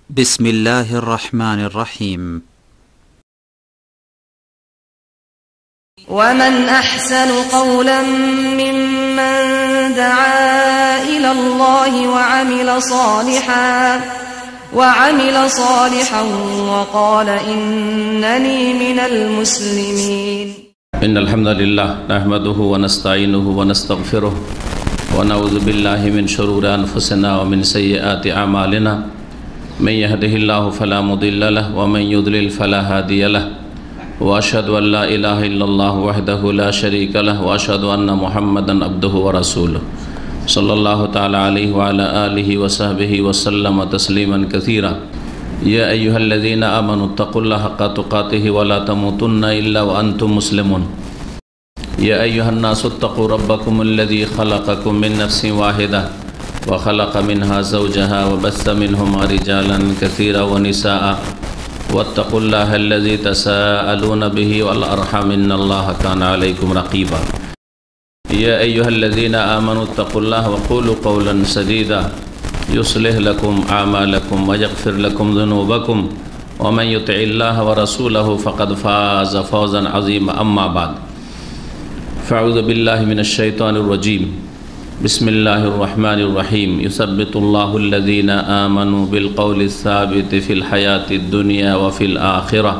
بسم الله الرحمن الرحيم. ومن أحسن قولا ممن دعا إلى الله وعمل صالحا وقال إنني من المسلمين. إن الحمد لله نحمده ونستعينه ونستغفره ونعوذ بالله من شرور أنفسنا ومن سيئات أعمالنا من يهده الله فلا مضل له ومن يضلل فلا هادي له وأشهد أن لا إله إلا الله وحده لا شريك له وأشهد أن محمدا عبده ورسوله صلى الله تعالى عليه وعلى آله وصحبه وسلم تسليما كثيرا. يا أيها الذين آمنوا اتقوا الله حق تقاته ولا تموتن إلا وأنتم مسلمون. يا أيها الناس اتقوا ربكم الذي خلقكم من نفس واحدة وخلق منها زوجها وبث منهما رجالا كثيرا ونساء واتقوا الله الذي تساءلون به والأرحام إن الله كان عليكم رقيبا. يا أيها الذين آمنوا اتقوا الله وقولوا قولا سديدا يصلح لكم أعمالكم ويغفر لكم ذنوبكم ومن يطع الله ورسوله فقد فاز فوزا عظيما. أما بعد فأعوذ بالله من الشيطان الرجيم. بسم الله الرحمن الرحيم. يثبت الله الذين آمنوا بالقول الثابت في الحياة الدنيا وفي الآخرة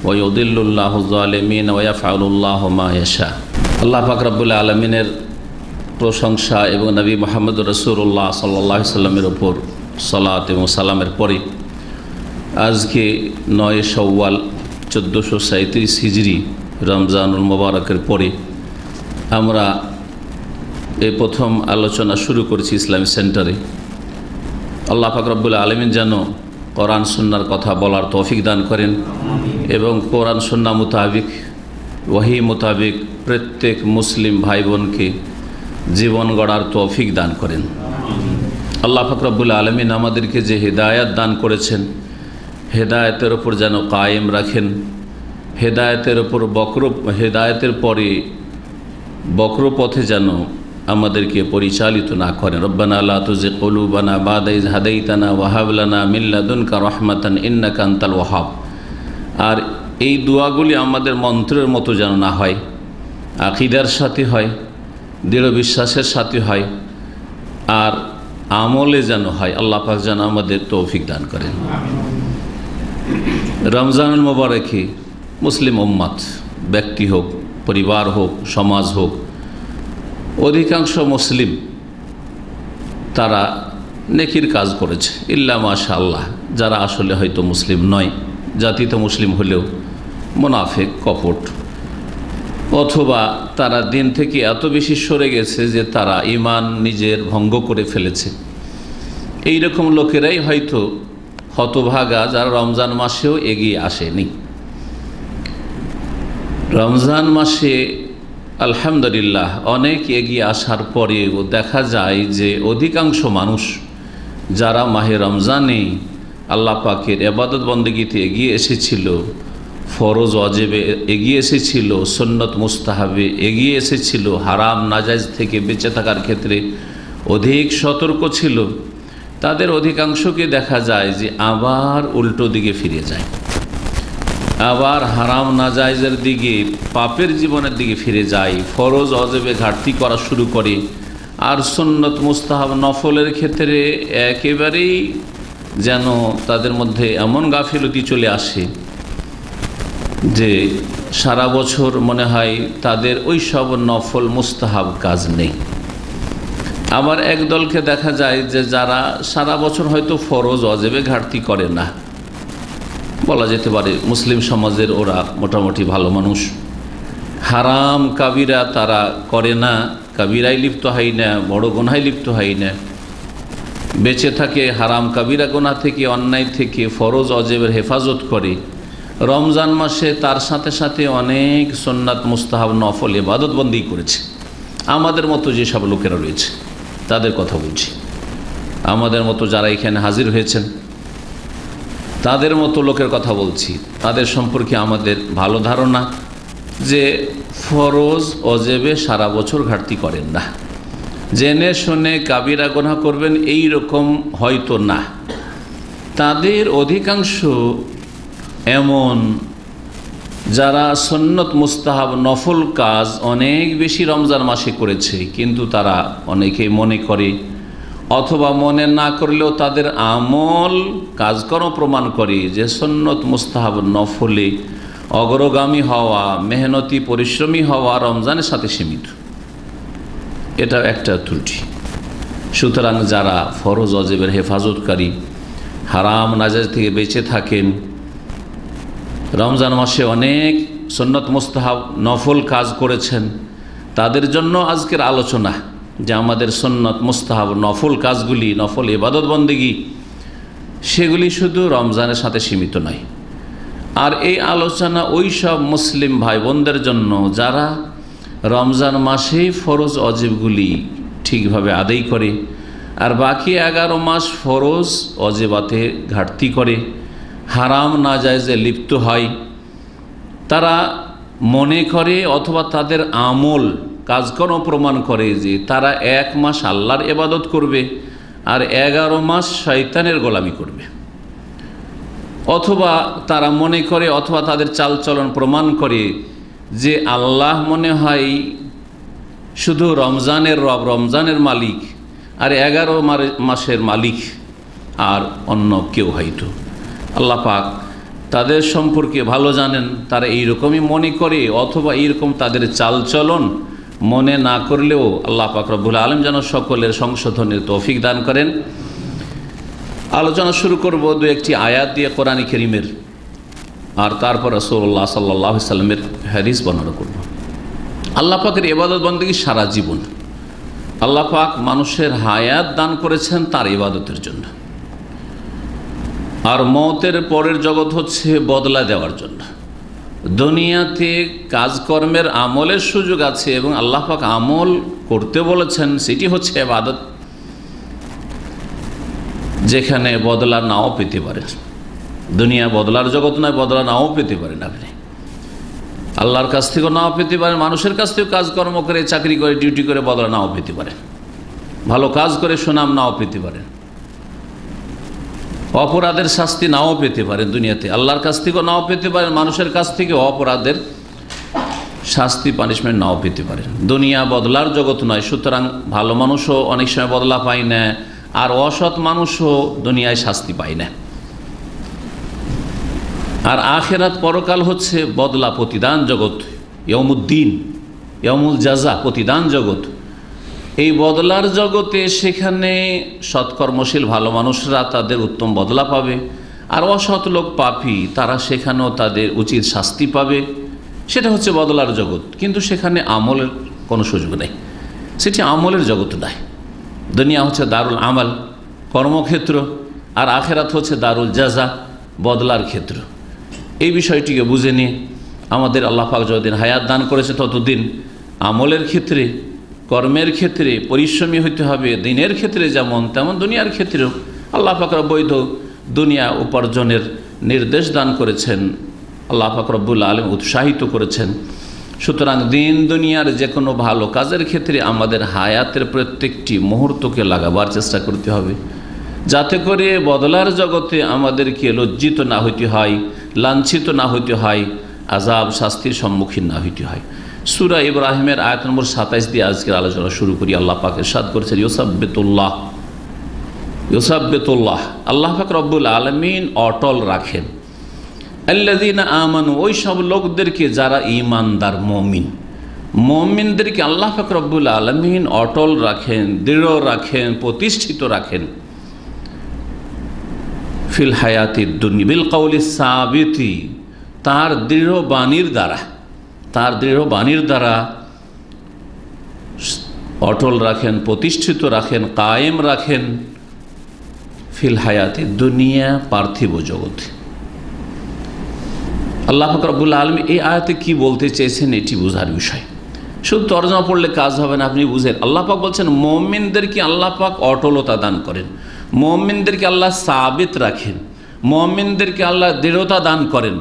ويضل الله الظالمين ويفعل الله ما يشاء. আল্লাহ পাক রব্বুল আলামিনের প্রশংসা এবং নবী মুহাম্মদ রাসূলুল্লাহ সাল্লাল্লাহু আলাইহি সাল্লামের উপর সালাত এবং সালামের পরে আজকে 9 শাওয়াল 1437 হিজরি রমজানুল মুবারকের পরে আমরা এই প্রথম আলোচনা শুরু করেছি ইসলামী সেন্টারে। আল্লাহ পাক রব্বুল আলামিন যেন কোরআন সুন্নাহর কথা বলার তৌফিক দান করেন এবং কোরআন সুন্নাহ মোতাবেক ওয়াহি মোতাবেক প্রত্যেক মুসলিম ভাই বোনকে জীবন গড়ার তৌফিক দান করেন। আল্লাহ পাক রব্বুল আলামিন আমাদেরকে যে হেদায়েত দান করেছেন হেদায়েতের ওপর যেন কায়েম রাখেন, হেদায়েতের পরে বক্র পথে যেন আমাদেরকে পরিচালিত না করেন। রব্বানা লা তুযিগ কুলুবানা বা'দা ইয হাদাইতানা ওয়া হাব লানা মিন লাদুনকা রাহমাতান ইন্নাকা আনতাল ওয়াহ্হাব। আর এই দোয়াগুলি আমাদের মন্ত্রের মতো যেন না হয়, আকীদার সাথে হয়, দৃঢ় বিশ্বাসের সাথে হয়, আর আমলে যেন হয়। আল্লাহ পাক যেন আমাদের তৌফিক দান করেন। রমজানুল মুবারকে মুসলিম উম্মত, ব্যক্তি হোক, পরিবার হোক, সমাজ হোক, অধিকাংশ মুসলিম তারা নেকির কাজ করেছে ইল্লা মাশাআল্লাহ। যারা আসলে হয়তো মুসলিম নয়, জাতি তো মুসলিম হলেও মুনাফিক, কপট, অথবা তারা দিন থেকে এত বেশি সরে গেছে যে তারা ঈমান নিজের ভঙ্গ করে ফেলেছে, এই রকম লোকেরাই হয়তো হতভাগা, যারা রমজান মাসেও এগিয়ে আসেনি। রমজান মাসে আলহামদুলিল্লাহ অনেক এগিয়ে আসার পরেও দেখা যায় যে অধিকাংশ মানুষ যারা মাহে রমজানে আল্লাহ পাকের ইবাদত বন্দেগীতে এগিয়ে এসেছিল, ফরজ ওয়াজিবে এগিয়ে এসেছিল, সুন্নত মুস্তাহাবে এগিয়ে এসেছিল, হারাম নাজায়েজ থেকে বেঁচে থাকার ক্ষেত্রে অধিক সতর্ক ছিল, তাদের অধিকাংশকে দেখা যায় যে আবার উল্টো দিকে ফিরে যায়, আবার হারাম নাজায়েজের দিকে, পাপের জীবনের দিকে ফিরে যায়, ফরজ ওয়াজিবে ঘাটতি করা শুরু করে, আর সুন্নত মুস্তাহাব নফলের ক্ষেত্রে একেবারেই যেন তাদের মধ্যে এমন গাফিলতি চলে আসে যে সারা বছর মনে হয় তাদের ওই সব নফল মুস্তাহাব কাজ নেই। আবার এক দলকে দেখা যায় যে যারা সারা বছর হয়তো ফরজ ওয়াজিবে ঘাটতি করে না, বলা যেতে পারে মুসলিম সমাজের ওরা মোটামুটি ভালো মানুষ, হারাম কাবিরা তারা করে না, কাবিরায় লিপ্ত হয় না, বড় গুনায় লিপ্ত হয় না, বেঁচে থাকে হারাম কাবিরা গুনাহ থেকে, অন্যায় থেকে, ফরজ ওয়াজিবের হেফাজত করে। রমজান মাসে তার সাথে সাথে অনেক সুন্নাত মুস্তাহাব নফল ইবাদত বন্দি করেছে। আমাদের মতো যেসব লোকেরা রয়েছে তাদের কথা বলছি, আমাদের মতো যারা এখানে হাজির হয়েছেন তাদের মতো লোকের কথা বলছি। তাদের সম্পর্কে আমাদের ভালো ধারণা যে ফরজ ওয়াজিবে সারা বছর ঘাটতি করেন না, জেনে শুনে কাবিরা গুনাহ করবেন এই রকম হয়তো না, তাদের অধিকাংশ এমন যারা সুন্নত মুস্তাহাব নফল কাজ অনেক বেশি রমজান মাসে করেছে, কিন্তু তারা অনেকে মনে করে অথবা মনে না করলেও তাদের আমল কাজকর্ম প্রমাণ করে যে সুন্নত মুস্তাহাব নফলে অগ্রগামী হওয়া, মেহনতি পরিশ্রমী হওয়া রমজানের সাথে সীমিত। এটা একটা ত্রুটি। সুতরাং যারা ফরজ ওয়াজিবের হেফাজতকারী, হারাম নাজায়েজ থেকে বেঁচে থাকেন, রমজান মাসে অনেক সুন্নত মুস্তাহাব নফল কাজ করেছেন, তাদের জন্য আজকের আলোচনা যে আমাদের সুন্নত মুস্তাহাব নফল কাজগুলি, নফল ইবাদত বন্দেগী, সেগুলি শুধু রমজানের সাথে সীমিত নয়। আর এই আলোচনা ওই সব মুসলিম ভাই বোনদের জন্য যারা রমজান মাসেই ফরজ ওয়াজিবগুলি ঠিকভাবে আদায় করে আর বাকি 11 মাস ফরজ ওয়াজিবাতে ঘাটতি করে, হারাম নাজায়েজে লিপ্ত হয়। তারা মনে করে অথবা তাদের আমল কাজকর্ম প্রমাণ করে যে তারা 1 মাস আল্লাহর ইবাদত করবে আর 11 মাস শয়তানের গোলামি করবে, অথবা তারা মনে করে অথবা তাদের চালচলন প্রমাণ করে যে আল্লাহ মনে হয় শুধু রমজানের রব, রমজানের মালিক, আর 11 মাসের মালিক আর অন্য কেউ হয়তো। আল্লাহ পাক তাদের সম্পর্কে ভালো জানেন। তারা এইরকমই মনে করে অথবা এইরকম তাদের চালচলন মনে না করলেও আল্লাহ পাক রব্বুল আলামিন যেন সকলের সংশোধনের তৌফিক দান করেন। আলোচনা শুরু করব 2-1টি আয়াত দিয়ে কোরআন কারীমের, আর তারপর রাসূলুল্লাহ সাল্লাল্লাহু আলাইহি সাল্লামের হাদিস বর্ণনা করব। আল্লাহ পাকের ইবাদত বন্দেগী সারা জীবন আল্লাহ পাক মানুষের হায়াত দান করেছেন তার ইবাদতের জন্য, আর মওতের পরের জগৎ হচ্ছে বদলা দেওয়ার জন্য। দুনিয়াতে কাজকর্মের আমলের সুযোগ আছে এবং আল্লাহ পাক আমল করতে বলেছেন, সেটি হচ্ছে ইবাদত, যেখানে বদলা নাও পেতে পারেন। দুনিয়া বদলার জগৎ নয়, বদলা নাও পেতে পারেন আপনি, আল্লাহর কাছ থেকেও নাও পেতে পারেন, মানুষের কাছ থেকেও কাজকর্ম করে, চাকরি করে, ডিউটি করে বদলা নাও পেতে পারেন, ভালো কাজ করে সুনাম নাও পেতে পারেন, অপরাধের শাস্তি নাও পেতে পারেন দুনিয়াতে, আল্লাহর কাছ থেকেও নাও পেতে পারেন, মানুষের কাছ থেকে অপরাধের শাস্তি পানিশমেন্ট নাও পেতে পারেন। দুনিয়া বদলার জগৎ নয়। সুতরাং ভালো মানুষও অনেক সময় বদলা পায় না, আর অসৎ মানুষও দুনিয়ায় শাস্তি পায় না। আর আখিরাত পরকাল হচ্ছে বদলা প্রতিদান জগৎ, ইয়াউমুদ্দিন, ইয়াউমুল জাযা, প্রতিদান জগৎ। এই বদলার জগতে সেখানে সৎকর্মশীল ভালো মানুষরা তাদের উত্তম বদলা পাবে, আর অসৎ লোক পাপী তারা সেখানেও তাদের উচিত শাস্তি পাবে। সেটা হচ্ছে বদলার জগৎ, কিন্তু সেখানে আমলের কোনো সুযোগ নেই, সেটি আমলের জগৎ নয়। দুনিয়া হচ্ছে দারুল আমাল, কর্মক্ষেত্র, আর আখিরাত হচ্ছে দারুল জাযা, বদলার ক্ষেত্র। এই বিষয়টিকে বুঝে নিয়ে আমাদের আল্লাহ পাক যতদিন হায়াত দান করেছে ততদিন আমলের ক্ষেত্রে, কর্মের ক্ষেত্রে পরিশ্রমী হইতে হবে। দিনের ক্ষেত্রে যেমন তেমন দুনিয়ার ক্ষেত্রেও আল্লাহ পাক বৈধ দুনিয়া উপার্জনের নির্দেশ দান করেছেন, আল্লাহ পাক রব্বুল আলামিন উৎসাহিত করেছেন। সুতরাং দিন দুনিয়ার যে কোনো ভালো কাজের ক্ষেত্রে আমাদের হায়াতের প্রত্যেকটি মুহূর্তকে লাগাবার চেষ্টা করতে হবে, যাতে করে বদলার জগতে আমাদেরকে লজ্জিত না হইতে হয়, লাঞ্ছিত না হইতে হয়, আযাব শাস্তির সম্মুখীন না হইতে হয়। সূরা ইব্রাহিমের আয়াত নম্বর 27 দিয়ে আজকের আলোচনা শুরু করি। আল্লাহ পাক ইরশাদ করেছেন, ইউসাব্বিতুল্লাহ, ইউসাব্বিতুল্লাহ, আল্লাহ পাক রব্বুল আলামিন অটল রাখেন আল্লাযীনা আমানু, ওই সব লোকদেরকে যারা ঈমানদার মুমিন, মুমিনদেরকে আল্লাহ পাক রব্বুল আলামিন অটল রাখেন, দৃঢ় রাখেন, প্রতিষ্ঠিত রাখেন। ফিল হায়াতিদ দুনিয়া বিল কাউলিস সাবিতি, তার দৃঢ় বাণীর দ্বারা, তার দৃঢ় বাণীর দ্বারা অটল রাখেন, প্রতিষ্ঠিত রাখেন, কায়েম রাখেন। ফিল হায়াতিদ দুনিয়া, পার্থিব জগতে। আল্লাহ পাক রব্বুল আলামিন এই আয়াতে কি বলতে চেয়েছেন এটি বোঝার বিষয়। শুধু তরজমা পড়লে কাজ হবে না, আপনি বুঝেন। আল্লাহ পাক বলছেন মুমিনদেরকে আল্লাহ পাক অটলতা দান করেন, মুমিনদেরকে আল্লাহ সাবিত রাখেন, মুমিনদেরকে আল্লাহ দৃঢ়তা দান করেন,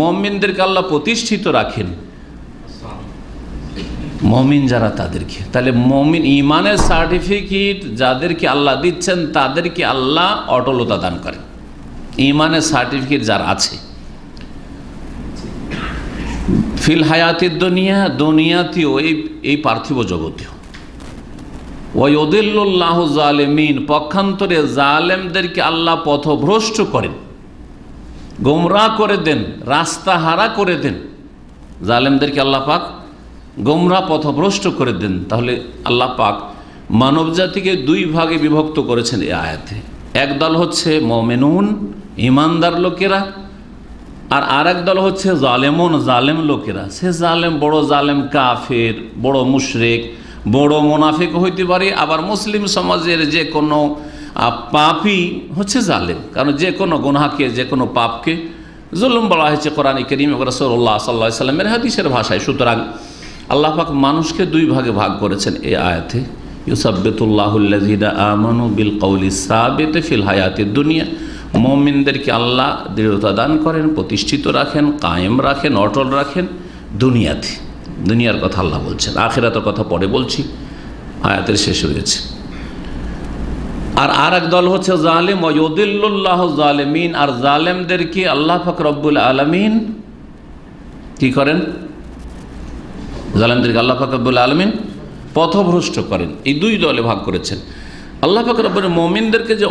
মুমিনদেরকে আল্লাহ প্রতিষ্ঠিত রাখেন। মুমিন যারা তাদেরকে, তাহলে মুমিন ঈমানের সার্টিফিকেট যাদেরকে আল্লাহ দিচ্ছেন তাদেরকে আল্লাহ অটলতা দান করেন। ইমানের সার্টিফিকেট যার আছে, ফিল হায়াতের দুনিয়াতেও এই পার্থিব জগতেও, ওয়ায়ুদিল্লুল্লাহ জালিমিন, পক্ষান্তরে জালেমদেরকে আল্লাহ পথভ্রষ্ট করেন, গোমরাহ করে দেন, রাস্তা হারা করে দেন। জালেমদেরকে আল্লাহ পাক গোমরাহ পথভ্রষ্ট করে দেন। তাহলে আল্লাহ পাক মানব জাতিকে দুই ভাগে বিভক্ত করেছেন এই আয়াতে। একদল হচ্ছে মুমিনুন, ইমানদার লোকেরা, আর আরেক দল হচ্ছে জালেমুন, জালেম লোকেরা। সে জালেম বড় জালেম কাফের, বড় মুশরিক, বড় মুনাফিক হইতে পারে, আবার মুসলিম সমাজের যে কোনো পাপই হচ্ছে জালেম। কারণ যে কোনো গুনাহকে, যে কোনো পাপকে জুলুম বলা হয়েছে কোরআনে কারীম এবং রাসূলুল্লাহ সাল্লাল্লাহু আলাইহি ওয়াসাল্লামের হাদিসের ভাষায়। সুতরাং আল্লাহ পাক মানুষকে দুই ভাগে ভাগ করেছেন এই আয়াতে। ইউসাব্বিতুল্লাহুল্লাযীনা আমানু বিল কওলি সাবিত ফিল হায়াতিদ দুনিয়া, মুমিনদেরকে আল্লাহ দৃঢ়তা দান করেন, প্রতিষ্ঠিত রাখেন, কায়েম রাখেন, অটল রাখেন দুনিয়াতে। দুনিয়ার কথা আল্লাহ বলছেন, আখিরাতের কথা পরে বলছি, আয়াতের শেষ হয়েছে। আর এক দল হচ্ছে জালিম, ওয়ায়ুদিল্লুল্লাহু জালিমিন, আর জালেমদেরকে আল্লাহ পাক রব্বুল আলামিন কি করেন? জালেমদেরকে আল্লাহ পাক রব্বুল আলামিন পথভ্রষ্ট করেন। এই দুই দলে ভাগ করেছেন। আল্লাহ পাক রব্বুল মুমিনদেরকে যে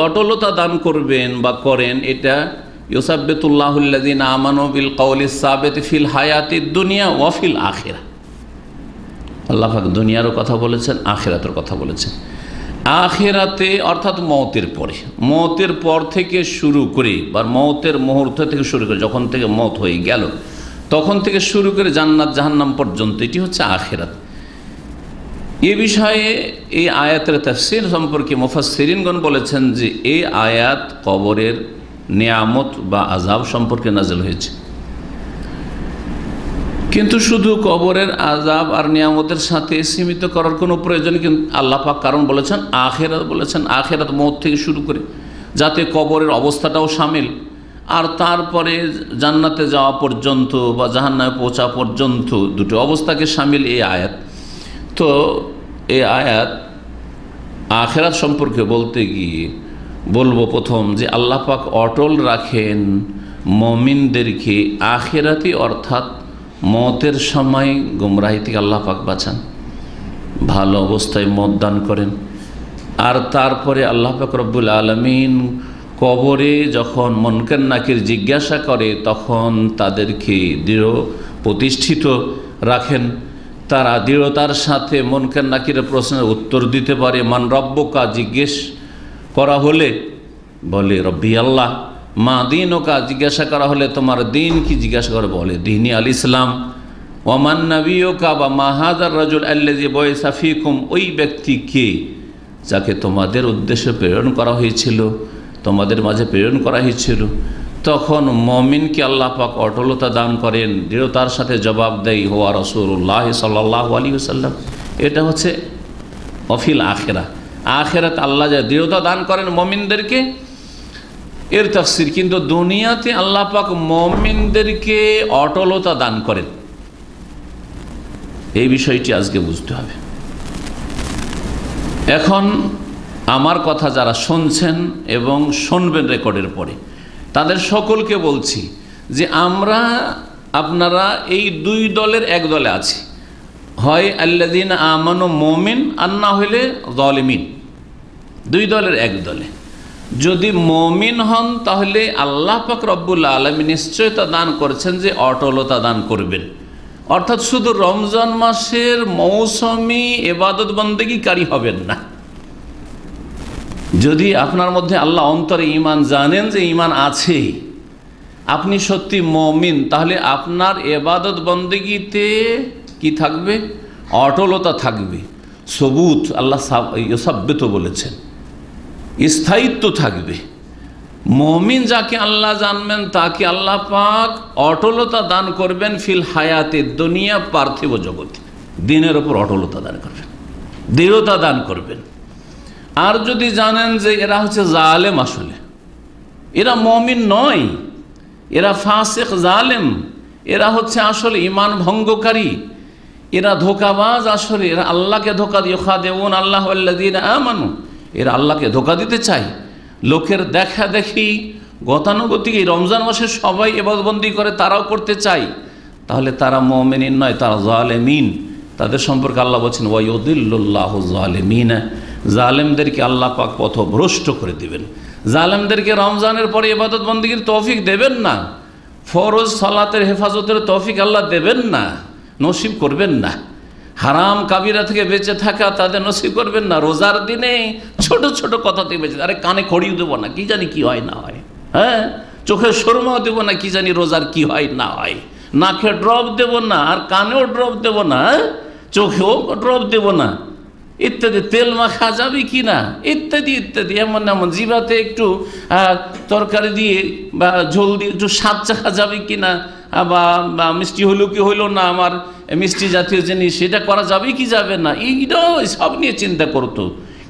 অটলতা দান করবেন বা করেন, এটা ইউসাব্বিতুল্লাহুল্লাযীনা আমানু বিল কওলিস সাবিত ফিল হায়াতিদ দুনিয়া ওয়া ফিল আখিরাহ। আল্লাহ পাক দুনিয়ারও কথা বলেছেন, আখিরাতের কথা বলেছেন। আখিরাতে অর্থাৎ মওতের পর থেকে শুরু করে, বা মওতের মুহূর্ত থেকে শুরু করে, যখন থেকে মওত হয়ে গেল তখন থেকে শুরু করে জান্নাত জাহান্নাম পর্যন্ত, এটি হচ্ছে আখিরাত। এ বিষয়ে এই আয়াতের তাফসীর সম্পর্কে মুফাসসিরিনগণ বলেছেন যে এই আয়াত কবরের নিয়ামত বা আযাব সম্পর্কে নাযিল হয়েছে। কিন্তু শুধু কবরের আযাব আর নিয়ামতের সাথে সীমিত করার কোনো প্রয়োজন কিন্তু আল্লাহ পাক কারণ বলেছেন আখিরাত, বলেছেন আখিরাত মওত থেকে শুরু করে, যাতে কবরের অবস্থাটাও শামিল, আর তারপরে জান্নাতে যাওয়া পর্যন্ত বা জাহান্নামে পৌঁছা পর্যন্ত দুটো অবস্থাকে শামিল এই আয়াত। তো এই আয়াত আখিরাত সম্পর্কে বলতে গিয়ে বলবো প্রথম যে আল্লাহ পাক অটল রাখেন মুমিনদেরকে আখিরাতে, অর্থাৎ মওতের সময় গুমরাহি থেকে আল্লাহ পাক বাঁচান, ভালো অবস্থায় মওত দান করেন। আর তারপরে আল্লাহ পাক রব্বুল আলামিন কবরে যখন মুনকার নাকির জিজ্ঞাসা করে তখন তাদেরকে দৃঢ় প্রতিষ্ঠিত রাখেন, তারা দৃঢ়তার সাথে মুনকার নাকিরের প্রশ্নের উত্তর দিতে পারে। মান রব্বুকা জিজ্ঞেস করা হলে বলে রব্বি আল্লাহ, মা দীনুকা জিজ্ঞাসা করা হলে তোমার দিন কি জিজ্ঞাসা করে বলে দীনি আল ইসলাম। ওয়ামান নবিয়ুকা বা মা হাযার রাজুল আল্লাযী বুইসা ফীকুম, ওই ব্যক্তি কে যাকে তোমাদের উদ্দেশ্যে প্রেরণ করা হয়েছিল, তোমাদের মাঝে প্রেরণ করা হয়েছিল। তখন মুমিনকে আল্লাহ পাক অটলতা দান করেন, দৃঢ়তার সাথে জবাব দেয় হুয়া রাসূলুল্লাহ সাল্লাল্লাহু আলাইহি ওয়াসাল্লাম। এটা হচ্ছে অফিল আখিরা, আখিরাত আল্লাহ যা দৃঢ়তা দান করেন মুমিনদেরকে, এর তাফসীর। কিন্তু দুনিয়াতে আল্লাহ পাক মুমিনদেরকে অটলতা দান করেন, এই বিষয়টি আজকে বুঝতে হবে। এখন আমার কথা যারা শুনছেন এবং শুনবেন রেকর্ডের পরে, তাদের সকলকে বলছি যে আপনারা এই দুই দলের এক দলে আছি, হয় আল্লাযীনা আমানু মুমিন, আর না হইলে জালিমিন। দুই দলের এক দলে যদি মুমিন হন তাহলে আল্লাহ পাক রব্বুল আলামিন নিশ্চয়তা দান করেছেন যে অটলতা দান করবেন, অর্থাৎ শুধু রমজান মাসের মৌসুমি ইবাদত বন্দেগীকারী হবেন না। যদি আপনার মধ্যে আল্লাহ অন্তরে ঈমান জানেন যে ঈমান আছে, আপনি সত্যি মুমিন, তাহলে আপনার ইবাদত বন্দেগীতে কি থাকবে? অটলতা থাকবে, সবুত, আল্লাহ ইউসাব্বিত বলেছেন, স্থায়িত্ব থাকবে। মুমিন যাকে আল্লাহ জানবেন তাকে আল্লাহ পাক অটলতা দান করবেন ফিল হায়াতে দুনিয়া, পার্থিব জগতে দিনের ওপর অটলতা দান করবেন, দৃঢ়তা দান করবেন। আর যদি জানেন যে এরা হচ্ছে জালেম, আসলে এরা মুমিন নয়, এরা ফাসিক জালেম, এরা হচ্ছে আসলে ঈমান ভঙ্গকারী, এরা ধোঁকাবাজ, আসলে এরা আল্লাহকে ধোঁকা দিয়ে খাদেউন আল্লাহু আল্লাযীনা আমানু, এরা আল্লাহকে ধোঁকা দিতে চায়, লোকের দেখা দেখি গতানুগতিক এই রমজান মাসে সবাই ইবাদতবন্দি করে, তারাও করতে চায়, তাহলে তারা মুমিন নয়, তারা জালেমিন। তাদের সম্পর্কে আল্লাহ বলছেন ওয়ায়ুদিল্লুল্লাহু জালিমিন, জালেমদেরকে আল্লাহ পাক পথভ্রষ্ট করে দিবেন। জালেমদেরকে রমজানের পরে ইবাদত বন্দেগীর তৌফিক দেবেন না, ফরজ সালাতের হেফাজতের তৌফিক আল্লাহ দেবেন না, নসিব করবেন না। হারাম কাবিরা থেকে বেঁচে থাকা তাদের নসিব করবেন না। রোজার দিনে ছোট ছোট কথা থেকে বেঁচে, আরে কানে খড়িও দেবো না, কি জানি কি হয় না হয়, হ্যাঁ, চোখে সুরমাও দেবো না, কি জানি রোজার কি হয় না হয়, নাকে ড্রপ দেব না, আর কানেও ড্রপ দেব না, চোখেও ড্রপ দেব না, ইত্যাদি। তেল মাখা যাবে কি না, ইত্যাদি ইত্যাদি। এমন এমন জিভাতে একটু তরকারি দিয়ে বা ঝোল দিয়ে একটু স্বাদ চাখা যাবে কি না, বা মিষ্টি হলো কি হইলো না, আমার মিষ্টি জাতীয় জিনিস সেটা করা যাবে কি যাবে না, এইটা সব নিয়ে চিন্তা করতো।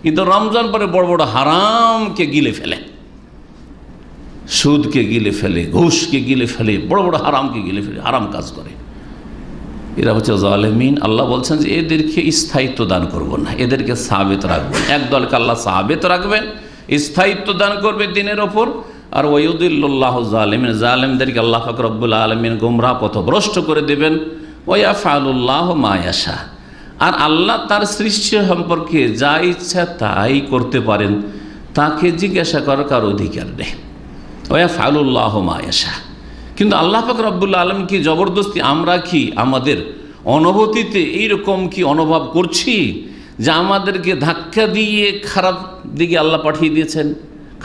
কিন্তু রমজান পরে বড় বড় হারামকে গিলে ফেলে, সুদকে গিলে ফেলে, ঘুষকে গিলে ফেলে, বড় বড় হারামকে গিলে ফেলে, হারাম কাজ করে। এরা হচ্ছে জালেমিন। আল্লাহ বলছেন যে এদেরকে স্থায়িত্ব দান করব না, এদেরকে সাবেত রাখবেন। একদলকে আল্লাহ সাবেত রাখবেন, স্থায়িত্ব দান করবে দিনের ওপর। আর ওয়ায়ুদিল্লুল্লাহু জালিমিন, জালেমদেরকে আল্লাহ পাক রব্বুল আলামিন গোমরাহ পথভ্রষ্ট করে দেবেন। ওয়ায়াফআলুল্লাহু মা ইয়াশা, আর আল্লাহ তার সৃষ্টি সম্পর্কে যা ইচ্ছা তাই করতে পারেন, তাকে জিজ্ঞাসা করার কারো অধিকার নেই। ওয়ায়াফআলুল্লাহু মা ইয়াশা। কিন্তু আল্লাহ পাক রব্বুল আলামিন কি জবরদস্তি, আমরা কি আমাদের অনুভূতিতে এইরকম কি অনুভব করছি যে আমাদেরকে ধাক্কা দিয়ে খারাপ দিকে আল্লাহ পাঠিয়ে দিয়েছেন,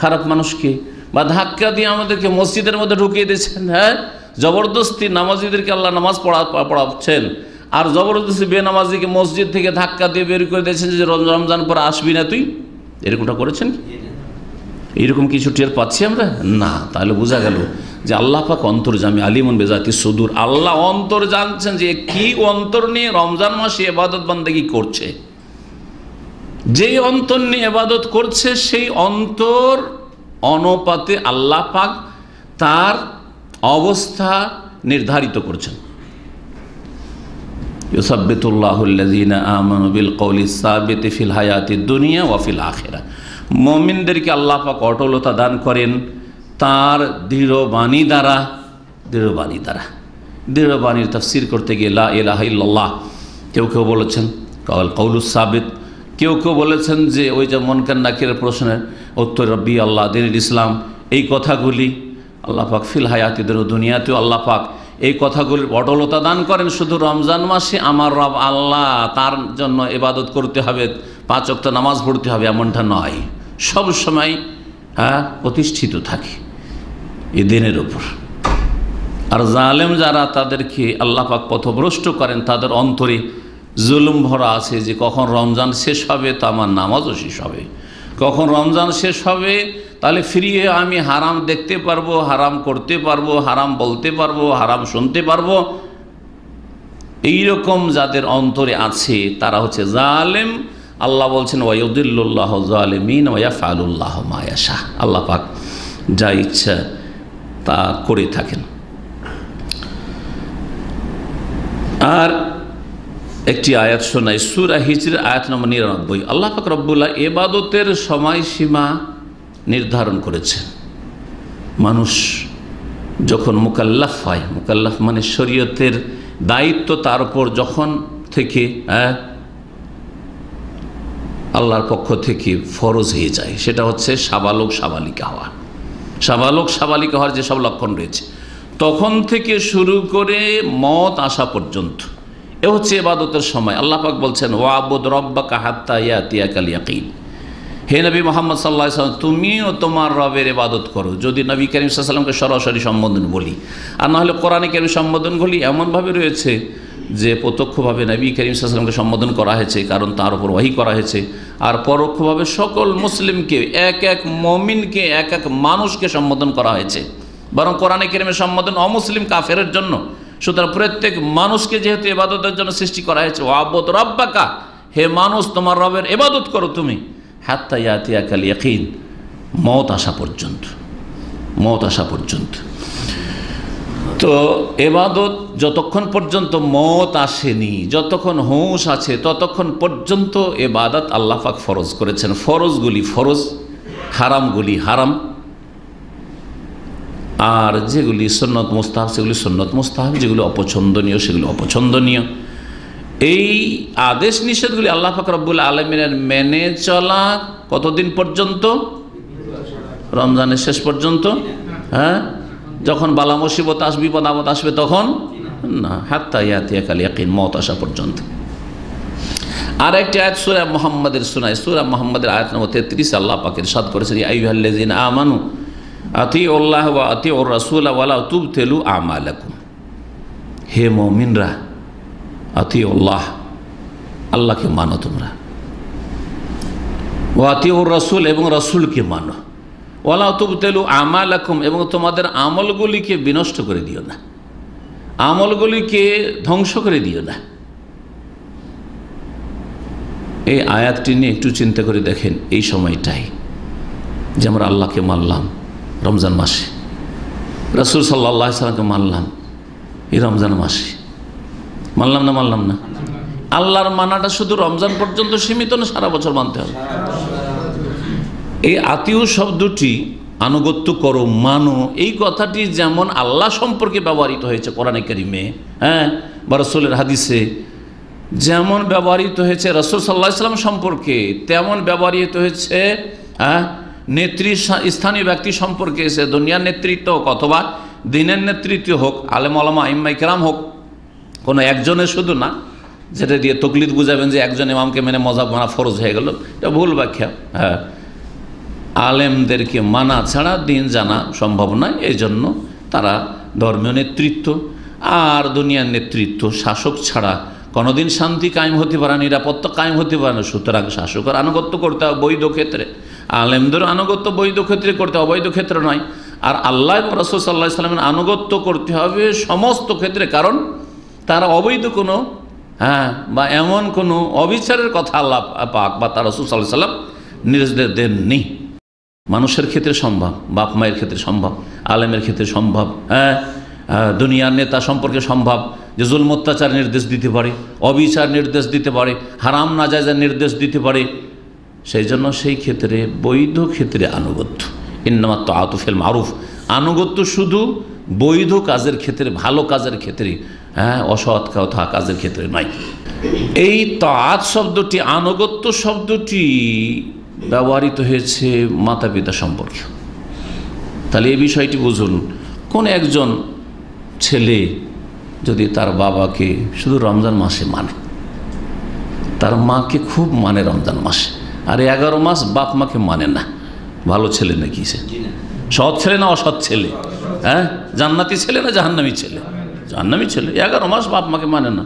খারাপ মানুষকে, বা ধাক্কা দিয়ে আমাদেরকে মসজিদের মধ্যে ঢুকিয়ে দিয়েছেন? হ্যাঁ, জবরদস্তি নামাজিদেরকে আল্লাহ নামাজ পড়াচ্ছেন, আর জবরদস্তি বেনামাজিকে মসজিদ থেকে ধাক্কা দিয়ে বের করে দিয়েছেন যে রমজান পরে আসবি না তুই। এরকমটা করেছেন? এইরকম কিছু টের পাচ্ছি আমরা না। তাহলে বোঝা গেল যে আল্লাহ পাক অন্তর্যামী, আলিমুন বিজাতি সুদূর। আল্লাহ অন্তর জানছেন যে কি অন্তর নিয়ে রমজান মাসে ইবাদত বান্দেগী করছে। যেই অন্তর নিয়ে ইবাদত করছে সেই অন্তর অনুপাতে আল্লাহ পাক তার অবস্থা নির্ধারিত করছেন। ইউসাব্বিতুল্লাহুল্লাযীনা আমানু বিল কওলি সাবিতি ফিল হায়াতিদ দুনিয়া ওয়া ফিল আখিরাহ। মুমিনদেরকে আল্লাহ পাক অটলতা দান করেন তার দৃঢ় বাণী দ্বারা। দৃঢ় বাণীর তাফসীর করতে গিয়ে লা ইলাহা ইল্লাল্লাহ কেউ কেউ বলেছেন কওলুস সাবিত, কেউ কেউ বলেছেন যে ওই যে মুনকার নাকিরের প্রশ্নের উত্তর রব্বি আল্লাহ দীনুল ইসলাম, এই কথাগুলি আল্লাহ পাক ফিল হায়াতিদ দুনিয়াতেও আল্লাহ পাক এই কথাগুলির অটলতা দান করেন। শুধু রমজান মাসে আমার রব আল্লাহ তার জন্য ইবাদত করতে হবে, 5 ওয়াক্ত নামাজ পড়তে হবে, এমনটা নয়। সব সময় প্রতিষ্ঠিত থাকে এই দিনের উপর। আর জালেম যারা, তাদেরকে আল্লাহ পাক পথভ্রষ্ট করেন, তাদের অন্তরে জুলুম ভরা আছে যে কখন রমজান শেষ হবে তো আমার নামাজও শেষ হবে, কখন রমজান শেষ হবে তাহলে ফিরিয়ে আমি হারাম দেখতে পারবো, হারাম করতে পারবো, হারাম বলতে পারবো, হারাম শুনতে পারবো। এইরকম যাদের অন্তরে আছে তারা হচ্ছে জালেম। আল্লাহ বলছেন ওয়ায়ুদিল্লুল্লাহু জালিমিন ওয়ায়াফআলুল্লাহু মা ইয়াশা। আল্লাহ পাক যা ইচ্ছা তা করে থাকেন। আর একটি আয়াত শোনাই, সূরা হিজর আয়াত নম্বর 99। আল্লাহ পাক রব্বুল ইবাদতের সময়সীমা নির্ধারণ করেছেন। মানুষ যখন মুকাল্লাফ হয়, মুকাল্লাফ মানে শরীয়তের দায়িত্ব তার উপর যখন থেকে আল্লাহর পক্ষ থেকে ফরজ হয়ে যায়, সেটা হচ্ছে সাবালক সাবালিকা হওয়া। সাবালক সাবালিকা হওয়ার যেসব লক্ষণ রয়েছে তখন থেকে শুরু করে মওত আসা পর্যন্ত এ হচ্ছে ইবাদতের সময়। আল্লাহ পাক বলছেন ওয়াবুদ রব্বাকা হাত্তা ইয়াতিয়াকাল ইয়াকিন। হে নবী মুহাম্মদ সাল্লাল্লাহু আলাইহি ওয়াসাল্লাম, তুমিও তোমার রবের ইবাদত করো। যদি নবী করিম সাল্লাল্লাহু আলাইহি ওয়াসাল্লামকে সরাসরি সম্বোধন বলি, আর না হলে কোরআনে কারীম সম্বোধনগুলি এমনভাবে রয়েছে যে প্রত্যক্ষভাবে নবী করিম সাল্লাল্লাহু আলাইহি ওয়াসাল্লামকে সম্বোধন করা হয়েছে, কারণ তার উপর ওহী করা হয়েছে। আর পরোক্ষভাবে সকল মুসলিমকে, এক এক মুমিনকে, এক এক মানুষকে সম্বোধন করা হয়েছে। বরং কোরআনে কারীমের সম্বোধন অমুসলিম কাফেরের জন্য। সুতরাং প্রত্যেক মানুষকে যেহেতু ইবাদতের জন্য সৃষ্টি করা হয়েছে, ওয়াবুদ রব্বাকা, হে মানুষ তোমার রবের ইবাদত করো তুমি, হাত্তা ইয়াতিয়াকাল ইয়াকিন, মওত আসা পর্যন্ত, মওত আসা পর্যন্ত। তো ইবাদত যতক্ষণ পর্যন্ত মওত আসেনি, যতক্ষণ হুঁশ আছে ততক্ষণ পর্যন্ত ইবাদত আল্লাহ পাক ফরজ করেছেন। ফরজগুলি ফরজ, হারামগুলি হারাম। আর যেগুলি সুন্নত মুস্তাহাব সেগুলি সুন্নত মুস্তাহাব, যেগুলি অপছন্দনীয় সেগুলি অপছন্দনীয়। এই আদেশ নিষেধগুলি আল্লাহ পাক রব্বুল আলামিনের মেনে চলা কতদিন পর্যন্ত? রমজানের শেষ পর্যন্ত। হ্যাঁ, যখন বালা মুসিবত আসবে, বিপদ আপদ আসবে তখন না, হাত্তা ইয়াতিয়াকাল ইয়াকিন, মওত আসা পর্যন্ত। আর একটি আয়াত সূরা মুহাম্মাদের শোনায়, সূরা মুহাম্মাদের আয়াত নম্বর 33 আল্লাহ পাক ইরশাদ করেছেন, ইয়া আইয়ুহাল্লাযীনা আমানু আতিউল্লাহ ওয়া আতিউর রাসূলা ওয়া লা তুবতিলু আমালাকুম। হে মুমিনরা, আতিউল্লাহ, আল্লাহকে মানো তোমরা, ওয়া আতিউর রাসূল, এবং রাসূলকে মানো, ওয়া লা তুবতিলু আমালাকুম, এবং তোমাদের আমলগুলিকে বিনষ্ট করে দিও না, আমলগুলিকে ধ্বংস করে দিও না। এই আয়াতটি নিয়ে একটু চিন্তা করে দেখেন, এই সময়টাই যে আমরা আল্লাহকে মানলাম রমজান মাসে, রাসূল সাল্লাল্লাহু আলাইহি ওয়াসাল্লামকে মানলাম এই রমজান মাসে, মানলাম না? মানলাম না? আল্লাহর মানাটা শুধু রমজান পর্যন্ত সীমিত না, সারা বছর মানতে হবে। এই আতিউ শব্দটি, আনুগত্য করো, মানো, এই কথাটি যেমন আল্লাহ সম্পর্কে ব্যবহৃত হয়েছে কোরআনে কারিমে, হ্যাঁ, বা রাসূলের হাদিসে, যেমন ব্যবহৃত হয়েছে রাসূল সাল্লাল্লাহু আলাইহি ওয়াসাল্লাম সম্পর্কে, তেমন ব্যবহৃত হয়েছে স্থানীয় ব্যক্তি সম্পর্কে। এসে দুনিয়ার নেতৃত্ব হোক অথবা দিনের নেতৃত্ব হোক, আলেম ওলামা আইম্মায়ে কেরাম হোক, কোনো একজনের শুধু না, যেটা দিয়ে তকলিদ বুঝাবেন যে একজন ইমামকে মেনে মজাব মানা ফরজ হয়ে গেল, এটা ভুল ব্যাখ্যা। হ্যাঁ, আলেমদেরকে মানা ছাড়া দিন জানা সম্ভব নয়, এই জন্য তারা ধর্মীয় নেতৃত্ব আর দুনিয়ার নেতৃত্ব, শাসক ছাড়া কোনোদিন শান্তি কায়েম হতে পারে, নিরাপত্তা কায়েম হতে পারে না। সুতরাং শাসকের আনুগত্য করতে হবে বৈধ ক্ষেত্রে, আলেমদের আনুগত্য বৈধ ক্ষেত্রে করতে হবে, অবৈধ ক্ষেত্রে নয়। আর আল্লাহ এবং রাসূল সাল্লাল্লাহু আলাইহি ওয়াসাল্লামের আনুগত্য করতে হবে সমস্ত ক্ষেত্রে, কারণ তারা অবৈধ কোনো বা এমন কোনো অবিচারের কথা আল্লাহ পাক বা তার রাসূল সাল্লাল্লাহু আলাইহি ওয়াসাল্লাম নির্দেশ দেননি। মানুষের ক্ষেত্রে সম্ভব, বাপ মায়ের ক্ষেত্রে সম্ভব, আলেমের ক্ষেত্রে সম্ভব, দুনিয়ার নেতা সম্পর্কে সম্ভব যে জুলম অত্যাচার নির্দেশ দিতে পারে, অবিচার নির্দেশ দিতে পারে, হারাম নাজায়েজের নির্দেশ দিতে পারে। সেই জন্য সেই ক্ষেত্রে বৈধ ক্ষেত্রে আনুগত্য, ইন্নামাত তাআতু ফিল মারুফ, আনুগত্য শুধু বৈধ কাজের ক্ষেত্রে, ভালো কাজের ক্ষেত্রে, অসৎ কাজের ক্ষেত্রে নয়। এই তাআত শব্দটি, আনুগত্য শব্দটি ব্যবহৃত হয়েছে মাতা পিতা সম্পর্কে। তাহলে এই বিষয়টি বুঝুন, কোন একজন ছেলে যদি তার বাবাকে শুধু রমজান মাসে মানে, তার মাকে খুব মানে রমজান মাসে, আর 11 মাস বাপ মাকে মানে না, ভালো ছেলে নাকি? সে সৎ ছেলে না অসৎ ছেলে? হ্যাঁ, জান্নাতি ছেলে না জাহান্নামী ছেলে? জাহান্নামী ছেলে। 11 মাস বাপ মাকে মানে না,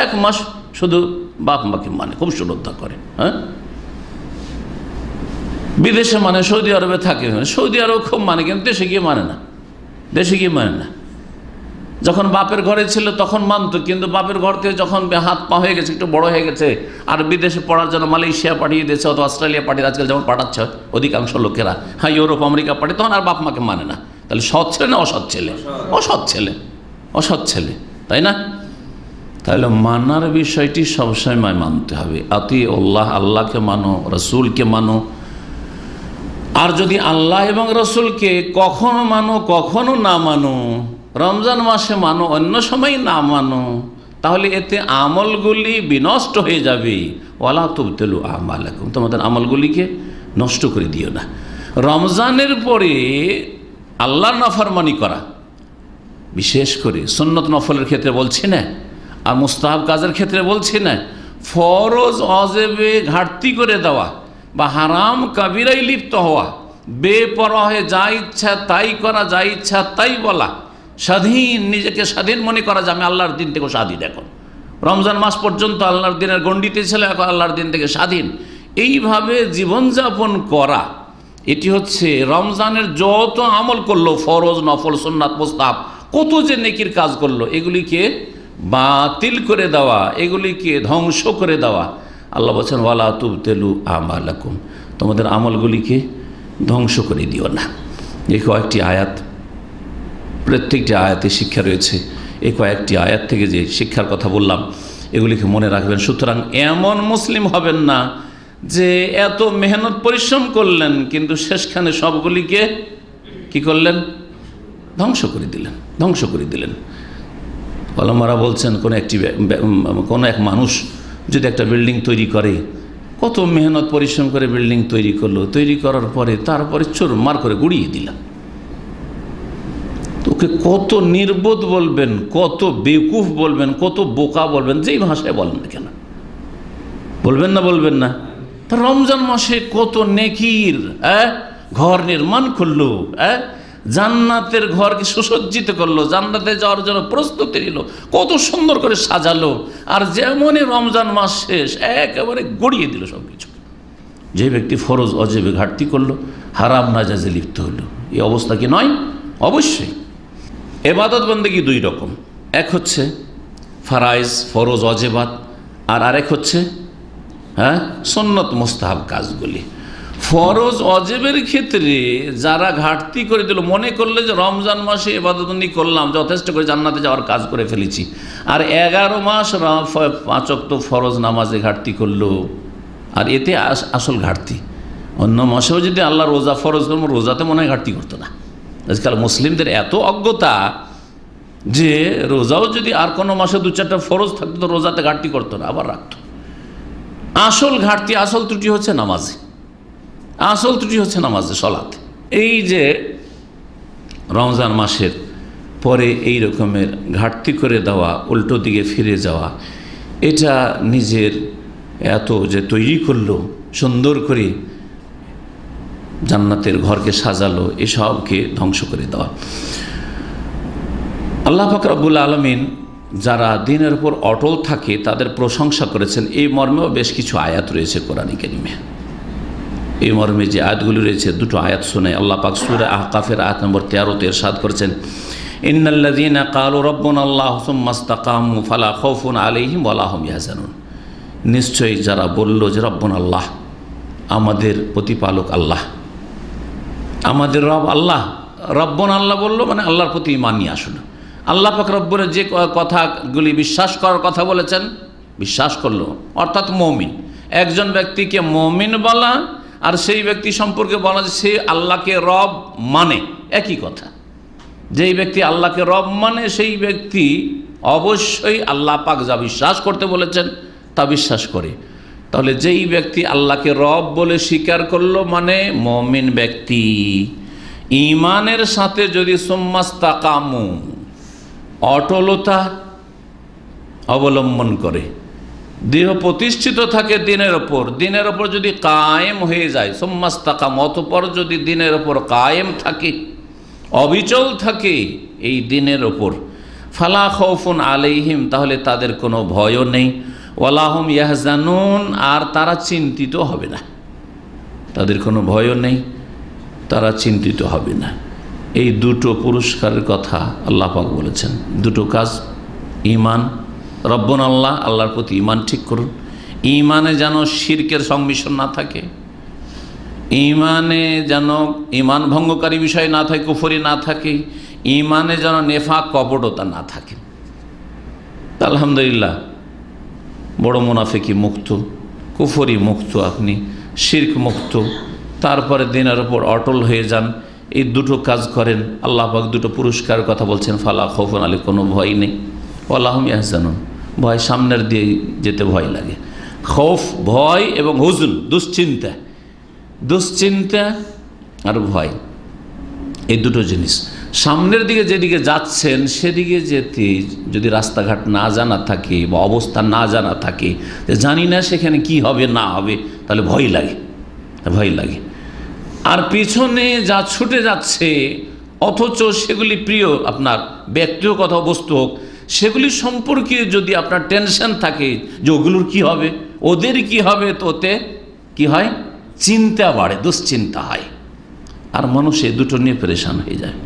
1 মাস শুধু বাপ মাকে মানে, খুব শ্রদ্ধা করে। হ্যাঁ, বিদেশে মানে, সৌদি আরবে থাকে, সৌদি আরব খুব মানে, কিন্তু দেশে গিয়ে মানে না, দেশে গিয়ে মানে না। যখন বাপের ঘরে ছিল তখন মানত, কিন্তু বাপের ঘর থেকে যখন হাত পা হয়ে গেছে, একটু বড় হয়ে গেছে, আর বিদেশে পড়ার জন্য মালয়েশিয়া পাঠিয়ে দিয়েছে অথবা অস্ট্রেলিয়া পাঠিয়ে, আজকাল যেমন পাঠাচ্ছে অধিকাংশ লোকেরা, হ্যাঁ, ইউরোপ আমেরিকা পাঠিয়ে, তখন আর বাপ মাকে মানে না। তাহলে সৎ ছেলে না অসৎ ছেলে? অসৎ ছেলে, অসৎ ছেলে, তাই না? তাহলে মানার বিষয়টি সবসময় মানতে হবে। আতিউল্লাহ, আল্লাহকে মানো, রাসূলকে মানো। আর যদি আল্লাহ এবং রাসূলকে কখনো মানো কখনো না মানো, রমজান মাসে মানো অন্য সময় না মানো, তাহলে এতে আমলগুলি বিনষ্ট হয়ে যাবে। ওয়ালা তুবতিলু আমালাকুম, তোমাদের আমলগুলিকে নষ্ট করে দিও না। রমজানের পরে আল্লাহর নাফরমানি করা, বিশেষ করে সুন্নত নফলের ক্ষেত্রে বলছি না, আর মুস্তাহাব কাজের ক্ষেত্রে বলছি না, ফরজ অজেবে ঘাটতি করে দেওয়া বা হারাম কাবিরায় লিপ্ত হওয়া, বেপরোয়া হয়ে যা ইচ্ছা তাই করা, যা ইচ্ছা তাই বলা, স্বাধীন, নিজেকে স্বাধীন মনে করা যে আমি আল্লাহর দিন থেকে স্বাধীন। এখন রমজান মাস পর্যন্ত আল্লাহর দিনের গণ্ডিতে ছিল, এখন আল্লাহর দিন থেকে স্বাধীন, এইভাবে জীবনযাপন করা, এটি হচ্ছে রমজানের যত আমল করলো, ফরজ নফল সুন্নাত মুস্তাহাব, কত যে নেকির কাজ করলো, এগুলিকে বাতিল করে দেওয়া, এগুলিকে ধ্বংস করে দেওয়া। আল্লাহ বলছেন ওয়ালা তুবতিলু আমালাকুম, তোমাদের আমলগুলিকে ধ্বংস করে দিও না। এই কয়েকটি আয়াত, প্রত্যেকটি আয়াতে শিক্ষা রয়েছে। এই কয়েকটি আয়াত থেকে যে শিক্ষার কথা বললাম, এগুলিকে মনে রাখবেন। সুতরাং এমন মুসলিম হবেন না যে এত মেহনত পরিশ্রম করলেন কিন্তু শেষখানে সবগুলিকে কি করলেন? ধ্বংস করে দিলেন। ওলামারা বলছেন কোনো এক মানুষ যদি একটা বিল্ডিং তৈরি করে, কত মেহনত পরিশ্রম করে বিল্ডিং তৈরি করলো, তৈরি করার পরে তারপরে চোরমার করে গুড়িয়ে দিলাম, তোকে কত নির্বোধ বলবেন, কত বেকুফ বলবেন, কত বোকা বলবেন, যেই ভাষায় বলেন না কেন, বলবেন না? তা রমজান মাসে কত নেকির ঘর নির্মাণ করলো, জান্নাতের ঘরকে সুসজ্জিত করলো, জান্নাতে যাওয়ার জন্য প্রস্তুতি নিল, কত সুন্দর করে সাজালো, আর যেমনই রমজান মাস শেষ একেবারে গড়িয়ে দিল সব কিছু। যে ব্যক্তি ফরজ অজেবে ঘাটতি করলো, হারাম নাজাইজে লিপ্ত হলো, এই অবস্থা কি নয়? অবশ্যই। এবাদত বন্দেগী দুই রকম, এক হচ্ছে ফারাইজ ফরজ অজেবাত, আর আরেক হচ্ছে সুন্নত মুস্তাহাব কাজগুলি। ফরজ অজেবের ক্ষেত্রে যারা ঘাটতি করে দিল, মনে করলে যে রমজান মাসে ইবাদতবন্দি করলাম, যথেষ্ট করে জান্নাতে যাওয়ার কাজ করে ফেলেছি, আর 11 মাস 5 ওয়াক্ত ফরজ নামাজে ঘাটতি করলো, আর এতে আসল ঘাটতি। অন্য মাসেও যদি আল্লাহ রোজা ফরজ করবো, রোজাতে মনে হয় ঘাটতি করতো না। আজকাল মুসলিমদের এত অজ্ঞতা যে রোজাও যদি আর কোনো মাসে 2-4টা ফরজ থাকতো তো রোজাতে ঘাটতি করতো না, আবার রাখতো। আসল ঘাটতি, আসল ত্রুটি হচ্ছে নামাজে, সলাতে। এই যে রমজান মাসের পরে এই রকমের ঘাটতি করে দেওয়া, উল্টো দিকে ফিরে যাওয়া, এটা নিজের এত যে তৈরি করলো, সুন্দর করে জান্নাতের ঘরকে সাজালো, এসবকে ধ্বংস করে দেওয়া। আল্লাহ পাক রব্বুল আলামিন যারা দিনের উপর অটল থাকে তাদের প্রশংসা করেছেন। এই মর্মেও বেশ কিছু আয়াত রয়েছে কোরআনে কারিমে। এই মর্মে যে আয়াতগুলি রয়েছে, দুটো আয়াত শুনে আল্লাহ পাক সূরা আহকাফের আয়াত নম্বর 13-তে ইরশাদ করেছেন, ইন্নাল্লাযীনা ক্বালু রাব্বুনাল্লাহু সুম্মা ইসতাকামু ফালা খাউফুন আলাইহিম ওয়ালা হুম ইয়াহজানুন। নিশ্চয়ই যারা বলল যে রব্বুনাল্লাহ, আমাদের প্রতিপালক আল্লাহ, আমাদের রব আল্লাহ, রব্বুনাল্লাহ বললো মানে আল্লাহর প্রতি ঈমান নিয়ে আসলো। আল্লাহ পাক রব্বুর যে কথাগুলি বিশ্বাস করার কথা বলেছেন, বিশ্বাস করলো, অর্থাৎ মুমিন। একজন ব্যক্তিকে মুমিন বলা আর সেই ব্যক্তি সম্পর্কে বলা যে সে আল্লাহকে রব মানে, একই কথা। যেই ব্যক্তি আল্লাহকে রব মানে সেই ব্যক্তি অবশ্যই আল্লাহ পাক যা বিশ্বাস করতে বলেছেন তা বিশ্বাস করে। তাহলে যেই ব্যক্তি আল্লাহকে রব বলে স্বীকার করলো মানে মুমিন ব্যক্তি। ঈমানের সাথে যদি সুম্মাস্তাকামু, অটলতা অবলম্বন করে, দৃঢ় প্রতিষ্ঠিত থাকে দিনের ওপর যদি কায়েম হয়ে যায়, সুম্মাস্তাকাম, অতঃপর যদি দিনের ওপর কায়েম থাকে, অবিচল থাকে এই দিনের ওপর, ফালা খাউফুন আলাইহিম, তাহলে তাদের কোনো ভয়ও নেই, ওয়ালা হুম ইয়াহজানুন, আর তারা চিন্তিত হবে না, তাদের কোনো ভয়ও নেই, তারা চিন্তিত হবে না। এই দুটো পুরস্কারের কথা আল্লাহ পাক বলেছেন। দুটো কাজ, ঈমান, রব্বুন আল্লাহ, আল্লাহর প্রতি ঈমান ঠিক করুন। ঈমানে যেন শিরকের সংমিশ্রণ না থাকে, ঈমানে যেন ঈমান ভঙ্গকারী বিষয় না থাকে, কুফরি না থাকে, ঈমানে যেন নেফাক কপটতা না থাকে। আলহামদুলিল্লাহ, বড় মুনাফিকি মুক্ত, কুফরি মুক্ত, আপনি শিরক মুক্ত, তারপরে দিনের ওপর অটল হয়ে যান। এই দুটো কাজ করেন, আল্লাহ পাক দুটো পুরস্কারের কথা বলছেন। ফালা খাউফুন আলাইহিম, কোনো ভয় নেই, ওয়ালা হুম ইয়াহজানুন, ভয় সামনের দিয়ে যেতে ভয় লাগে। খৌফ ভয় এবং হুজুন দুশ্চিন্তা আর ভয়, এই দুটো জিনিস। সামনের দিকে যেদিকে যাচ্ছেন সেদিকে যেতে যদি রাস্তাঘাট না জানা থাকে বা অবস্থা না জানা থাকে, জানি না সেখানে কি হবে না হবে, তাহলে ভয় লাগে। আর পিছনে যা ছুটে যাচ্ছে অথচ সেগুলি প্রিয়, আপনার ব্যক্তিগত বস্তু হোক, সেগুলি সম্পর্কে যদি আপনার টেনশন থাকে যে ওগুলোর কি হবে, ওদের কি হবে, তো ওতে কি হয়, চিন্তা বাড়ে, দুশ্চিন্তা হয়, আর মানুষ এই দুটো নিয়ে পরেশান হয়ে যায়।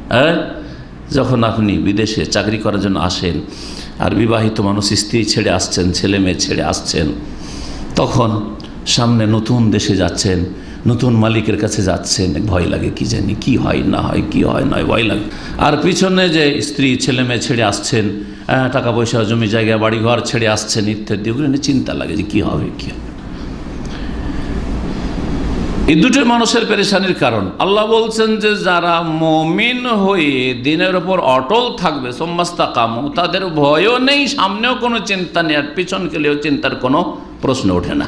যখন আপনি বিদেশে চাকরি করার জন্য আসেন আর বিবাহিত মানুষ স্ত্রী ছেড়ে আসছেন, ছেলে মেয়ে ছেড়ে আসছেন, তখন সামনে নতুন দেশে যাচ্ছেন, নতুন মালিকের কাছে যাচ্ছেন, ভয় লাগে, কি জানি কি হয় না হয়, কি হয় নয়, ভয় লাগে। আর পিছনে যে স্ত্রী ছেলে মেয়ে ছেড়ে আসছেন, টাকা পয়সা জমি জায়গা বাড়ি ঘর ছেড়ে আসছেন ইত্যাদি, ওগুলো নিয়ে চিন্তা লাগে যে কি হবে কি হবে। এই দুটোই মানুষের পেরেশানির কারণ। আল্লাহ বলছেন যে যারা মুমিন হয়ে দিনের উপর অটল থাকবে, সুম্মাস্তাকামু, তাদের ভয়ও নেই, সামনেও কোনো চিন্তা নেই, আর পিছন গেলেও চিন্তার কোনো প্রশ্ন ওঠে না।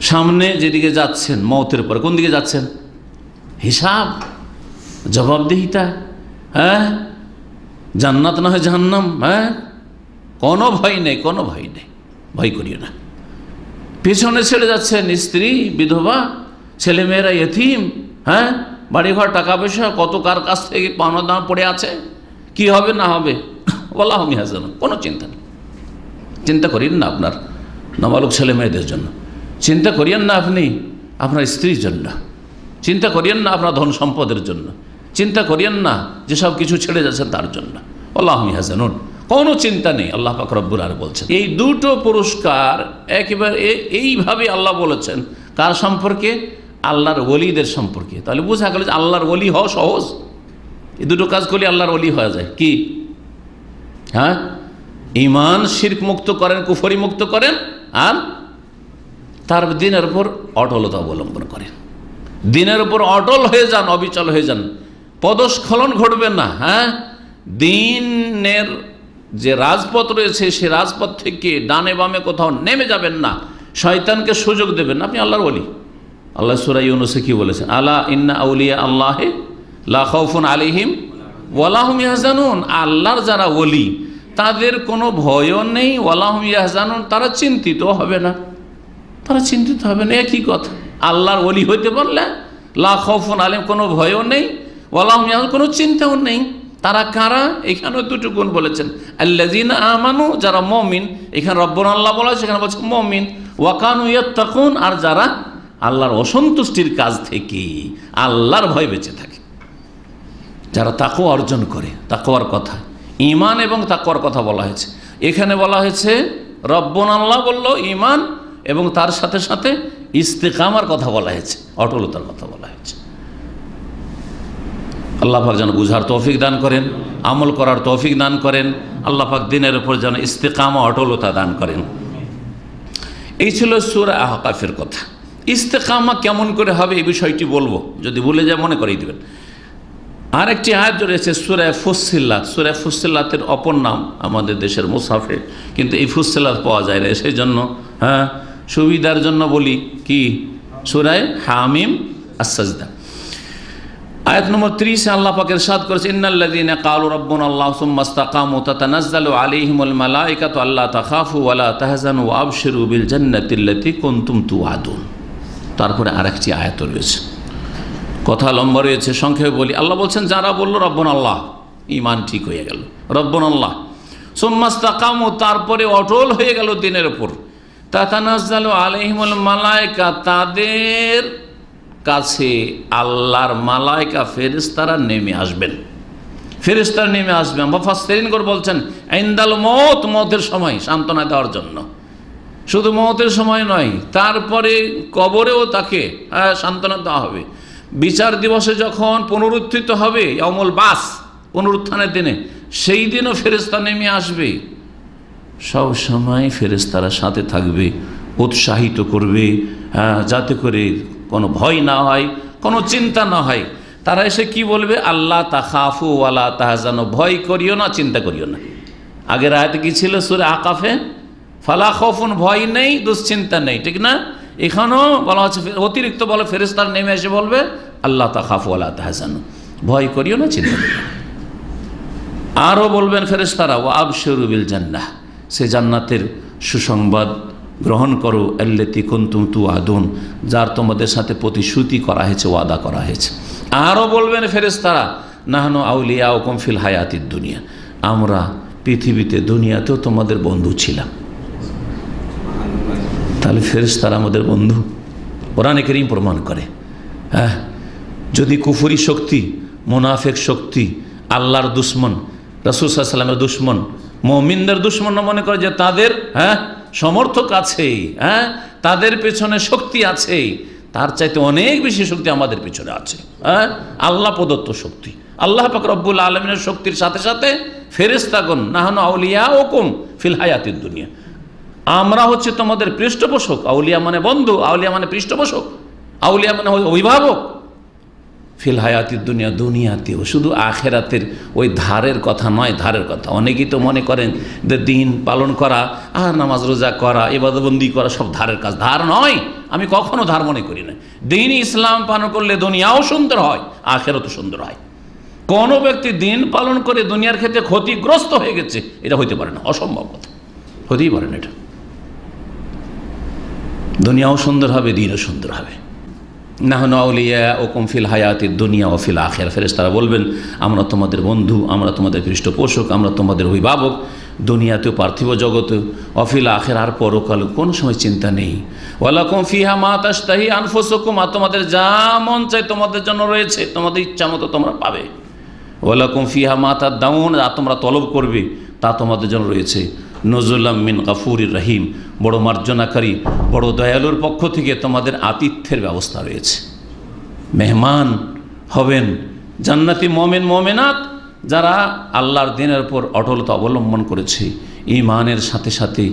সামনে যেদিকে যাচ্ছেন মওতের পরে, কোন দিকে যাচ্ছেন? হিসাব, জবাবদিহিতা, হ্যাঁ, জান্নাত না হয় জাহান্নাম, হ্যাঁ, কোনো ভয় নেই, কোনো ভয় নেই, ভয় করিও না। পেছনে ছেড়ে যাচ্ছেন স্ত্রী, বিধবা, ছেলেমেয়েরা ইয়েতিম, হ্যাঁ, বাড়িঘর, টাকা পয়সা কত কার কাছ থেকে পাওনা দাম পড়ে আছে, কি হবে না হবে, আল্লাহু ইয়াহজানুন, কোনো চিন্তা নেই। চিন্তা করিয়েন না আপনার নাবালক ছেলে মেয়েদের জন্য, চিন্তা করিয়েন না আপনি আপনার স্ত্রীর জন্য, চিন্তা করিয়েন না আপনার ধন সম্পদের জন্য, চিন্তা করিয়েন না যেসব কিছু ছেড়ে যাচ্ছেন তার জন্য, আল্লাহু ইয়াহজানুন, কোনো চিন্তা নেই। আল্লাহ পাক রব্বুল আলামিন বলছেন এই দুটো পুরস্কার একেবারে এইভাবে আল্লাহ বলেছেন কার সম্পর্কে? আল্লাহর ওলিদের সম্পর্কে। তাহলে বোঝা গেল যে আল্লাহর ওলি হওয়া সহজ, এই দুটো কাজ করলে আল্লাহর ওলি হয়ে যায়। কি? হ্যাঁ, ঈমান শিরক মুক্ত করেন, কুফরি মুক্ত করেন, আর তার দিনের উপর অটলতা অবলম্বন করেন। দিনের উপর অটল হয়ে যান, অবিচল হয়ে যান, পদস্খলন ঘটবে না। হ্যাঁ, দিনের যে রাজপথ রয়েছে সে রাজপথ থেকে ডানে বামে কোথাও নেমে যাবেন না, শয়তানকে সুযোগ দেবেন না, আপনি আল্লাহর ওলি। আল্লাহ সূরা ইউনূসে কি বলেছেন? আলা ইন্না আউলিয়া আল্লাহি লা খাউফুন আলাইহিম ওয়ালা হুম ইয়াহজানুন। আল্লাহর যারা ওলি তাদের কোনো ভয়ও নেই, ওয়ালা হুম ইয়াহজানুন, তারা চিন্তিত হবে না, তারা চিন্তিত হবে না। একই কথা, আল্লাহর ওলি হইতে পারলে লা খাউফুন আলাইহিম, কোনো ভয়ও নেই, ওয়ালা হুম ইয়াহজানুন, কোনো চিন্তাও নেই। তারা কারা? এখানেও দুটো গুণ বলেছেন, আল্লাযীনা আমানু, যারা মুমিন, এখানে রব্বুনা আল্লাহ বলা হয়েছে, এখানে বলছে মুমিন, ওয়া কানু ইয়াত্তাকুন, আর যারা আল্লাহর অসন্তুষ্টির কাজ থেকে আল্লাহর ভয় বেঁচে থাকে, যারা তাকওয়া অর্জন করে। তাকওয়ার কথা, ঈমান এবং তাকওয়ার কথা বলা হয়েছে। এখানে বলা হয়েছে রব্বুনা আল্লাহ বলল ঈমান, এবং তার সাথে সাথে ইস্তিকামার কথা বলা হয়েছে, অটলতার কথা বলা হয়েছে। আল্লাহ পাক যেন বুঝার তৌফিক দান করেন, আমল করার তৌফিক দান করেন। আল্লাহ পাক দিনের উপর যেন ইস্তিকামা, অটলতা দান করেন। এই ছিল সূরা আহকাফের কথা। ইস্তিকামা কেমন করে হবে এই বিষয়টি বলবো, যদি ভুলে যায় মনে করিয়ে দেবেন। আর একটি আয়াত রয়েছে সূরা ফুসসিলাত। সূরা ফুসসিলাতের অপর নাম আমাদের দেশের মুসাফে, কিন্তু এই ফুসসিলাত পাওয়া যায় না, সেই জন্য হ্যাঁ সুবিধার জন্য বলি কি, সূরা হামিম আস-সাজদা। আয়াত নম্বর 30 আল্লাহ পাক ইরশাদ করেছেন, ইন্নাল্লাযীনা ক্বালু রাব্বুনা আল্লাহু সুম্মা ইসতাকামু তাতানাজ্জালু আলাইহিমুল মালায়েকাতু আল্লা তাখাফু ওয়া লা তাহজানু ওয়া আবশিরু বিল জান্নাতিল্লাতী কুনতুম তুআদুন। তারপরে আরেকটি আয়াত রয়েছে, কথা লম্বা রয়েছে, সংক্ষেপে বলি। আল্লাহ বলছেন যারা বলল রব্বুনা আল্লাহ, ঈমান ঠিক হয়ে গেল, রব্বুনা আল্লাহ, সুম্মা ইসতাকামু, তারপরে অটল হয়ে গেল দিনের উপর, তাতানাজ্জালু আলাইহিমুল মালায়েকা, তাদের কাছে আল্লাহর মালায়েকা ফেরেশতারা নেমে আসবেন, ফেরেশতারা নেমে আসবেন। মুফাসসিরিনগণ বলছেন ইনদাল মওত, মওতের সময় সান্ত্বনা দেওয়ার জন্য, শুধু মওতের সময় নয়, তারপরে কবরেও তাকে সান্ত্বনা দেওয়া হবে। বিচার দিবসে যখন পুনরুত্থিত হবে, ইয়াউমুল বাস, পুনরুত্থানের দিনে, সেই দিনও ফেরেশতা নেমে আসবে। সব সময় ফেরেশতারা সাথে থাকবে, উৎসাহিত করবে, যাতে করে কোনো ভয় না হয়, কোনো চিন্তা না হয়। তারা এসে কি বলবে? আল্লাহ তাখাফু ওয়ালা তাহজানু, ভয় করিও না, চিন্তা করিও না। আগের আয়াতে কি ছিল সূরা আকাফে? ফালা খাউফুন, ভয় নেই, দুশ্চিন্তা নেই, ঠিক না? এখানেও বলা হচ্ছে অতিরিক্ত বলে ফেরেশতারা নেমে এসে বলবে আল্লাহ তাখাফু ওয়ালা তাহজানু, ভয় করিও না, চিন্তা করিও না। আরও বলবেন ফেরেশতারা ওয়া আবশিরু বিল জান্নাহ, সে জান্নাতের সুসংবাদ গ্রহণ করো, আল্লাতী কুনতুম তুআদুন, যার তোমাদের সাথে প্রতিশ্রুতি করা হয়েছে, ওয়াদা করা হয়েছে। আরও বলবেন ফেরেশতারা নাহনু আউলিয়াউকুম ফিল হায়াতিদ দুনিয়া, আমরা পৃথিবীতে দুনিয়াতেও তোমাদের বন্ধু ছিলাম। তাহলে ফেরেশতারা আমাদের বন্ধু, কোরআনে কারীম প্রমাণ করে। হ্যাঁ, যদি কুফরি শক্তি, মুনাফিক শক্তি, আল্লাহর দুশমন, রাসূল সাল্লাল্লাহু আলাইহি ওয়াসাল্লামের দুশমন, মুমিনদের দুশমন মনে করে যে তাদের সমর্থক আছে, তাদের পেছনে শক্তি আছে, তার চাইতে অনেক বেশি শক্তি আমাদের পেছনে আছে। আল্লাহ প্রদত্ত শক্তি, আল্লাহ পাক রব্বুল আলামিনের শক্তির সাথে সাথে ফেরেশতাগণ নাহনু আউলিয়াউকুম ফিল হায়াতিদ দুনিয়া, আমরা হচ্ছে তোমাদের পৃষ্ঠপোষক। আউলিয়া মানে বন্ধু, আউলিয়া মানে পৃষ্ঠপোষক। আউলিয়া মানে অভিভাবক ফিল হায়াতির দুনিয়া, দুনিয়াতেও, শুধু আখেরাতের ওই ধারের কথা নয়, ধারের কথা। অনেকেই তো মনে করেন যে দিন পালন করা আর নামাজ রোজা করা, ইবাদতবন্দি করা সব ধারের কাজ। ধার নয়, আমি কখনো ধার মনে করি না। দিন ইসলাম পালন করলে দুনিয়াও সুন্দর হয়, আখেরাতও সুন্দর হয়। কোনো ব্যক্তি দিন পালন করে দুনিয়ার ক্ষেত্রে ক্ষতিগ্রস্ত হয়ে গেছে, এটা হইতে পারে না, অসম্ভব কথা, হতেই পারে না। এটা দুনিয়াও সুন্দর হবে, দিনও সুন্দর হবে। নাহনু আউলিয়াউকুম ফিল হায়াতিদ দুনিয়া ওয়া ফিল আখিরা, ফেরেশতারা বলবেন আমরা তোমাদের বন্ধু, আমরা তোমাদের পৃষ্ঠপোষক, আমরা তোমাদের অভিভাবক দুনিয়াতেও, পার্থিব জগতেও, ওয়া ফিল আখিরা, আর পরকালে কোনো সময় চিন্তা নেই। ওয়ালাকুম ফিহা মা তাশতাহি আনফুসুকুম, আর তোমাদের যা মন চায় তোমাদের জন্য রয়েছে, তোমাদের ইচ্ছা মতো তোমরা পাবে। ওয়ালাকুম ফিহা মা তাদাউন, আর তোমরা তলব করবে তা তোমাদের জন্য রয়েছে। নজুলাম মিন গাফুরির রহিম, বড় মার্জনাকারী, বড় দয়ালুর পক্ষ থেকে তোমাদের আতিথ্যের ব্যবস্থা রয়েছে। মেহমান হবেন জান্নাতি মোমেন মোমেনাত, যারা আল্লাহর দিনের উপর অটলতা অবলম্বন করেছে, ঈমানের সাথে সাথে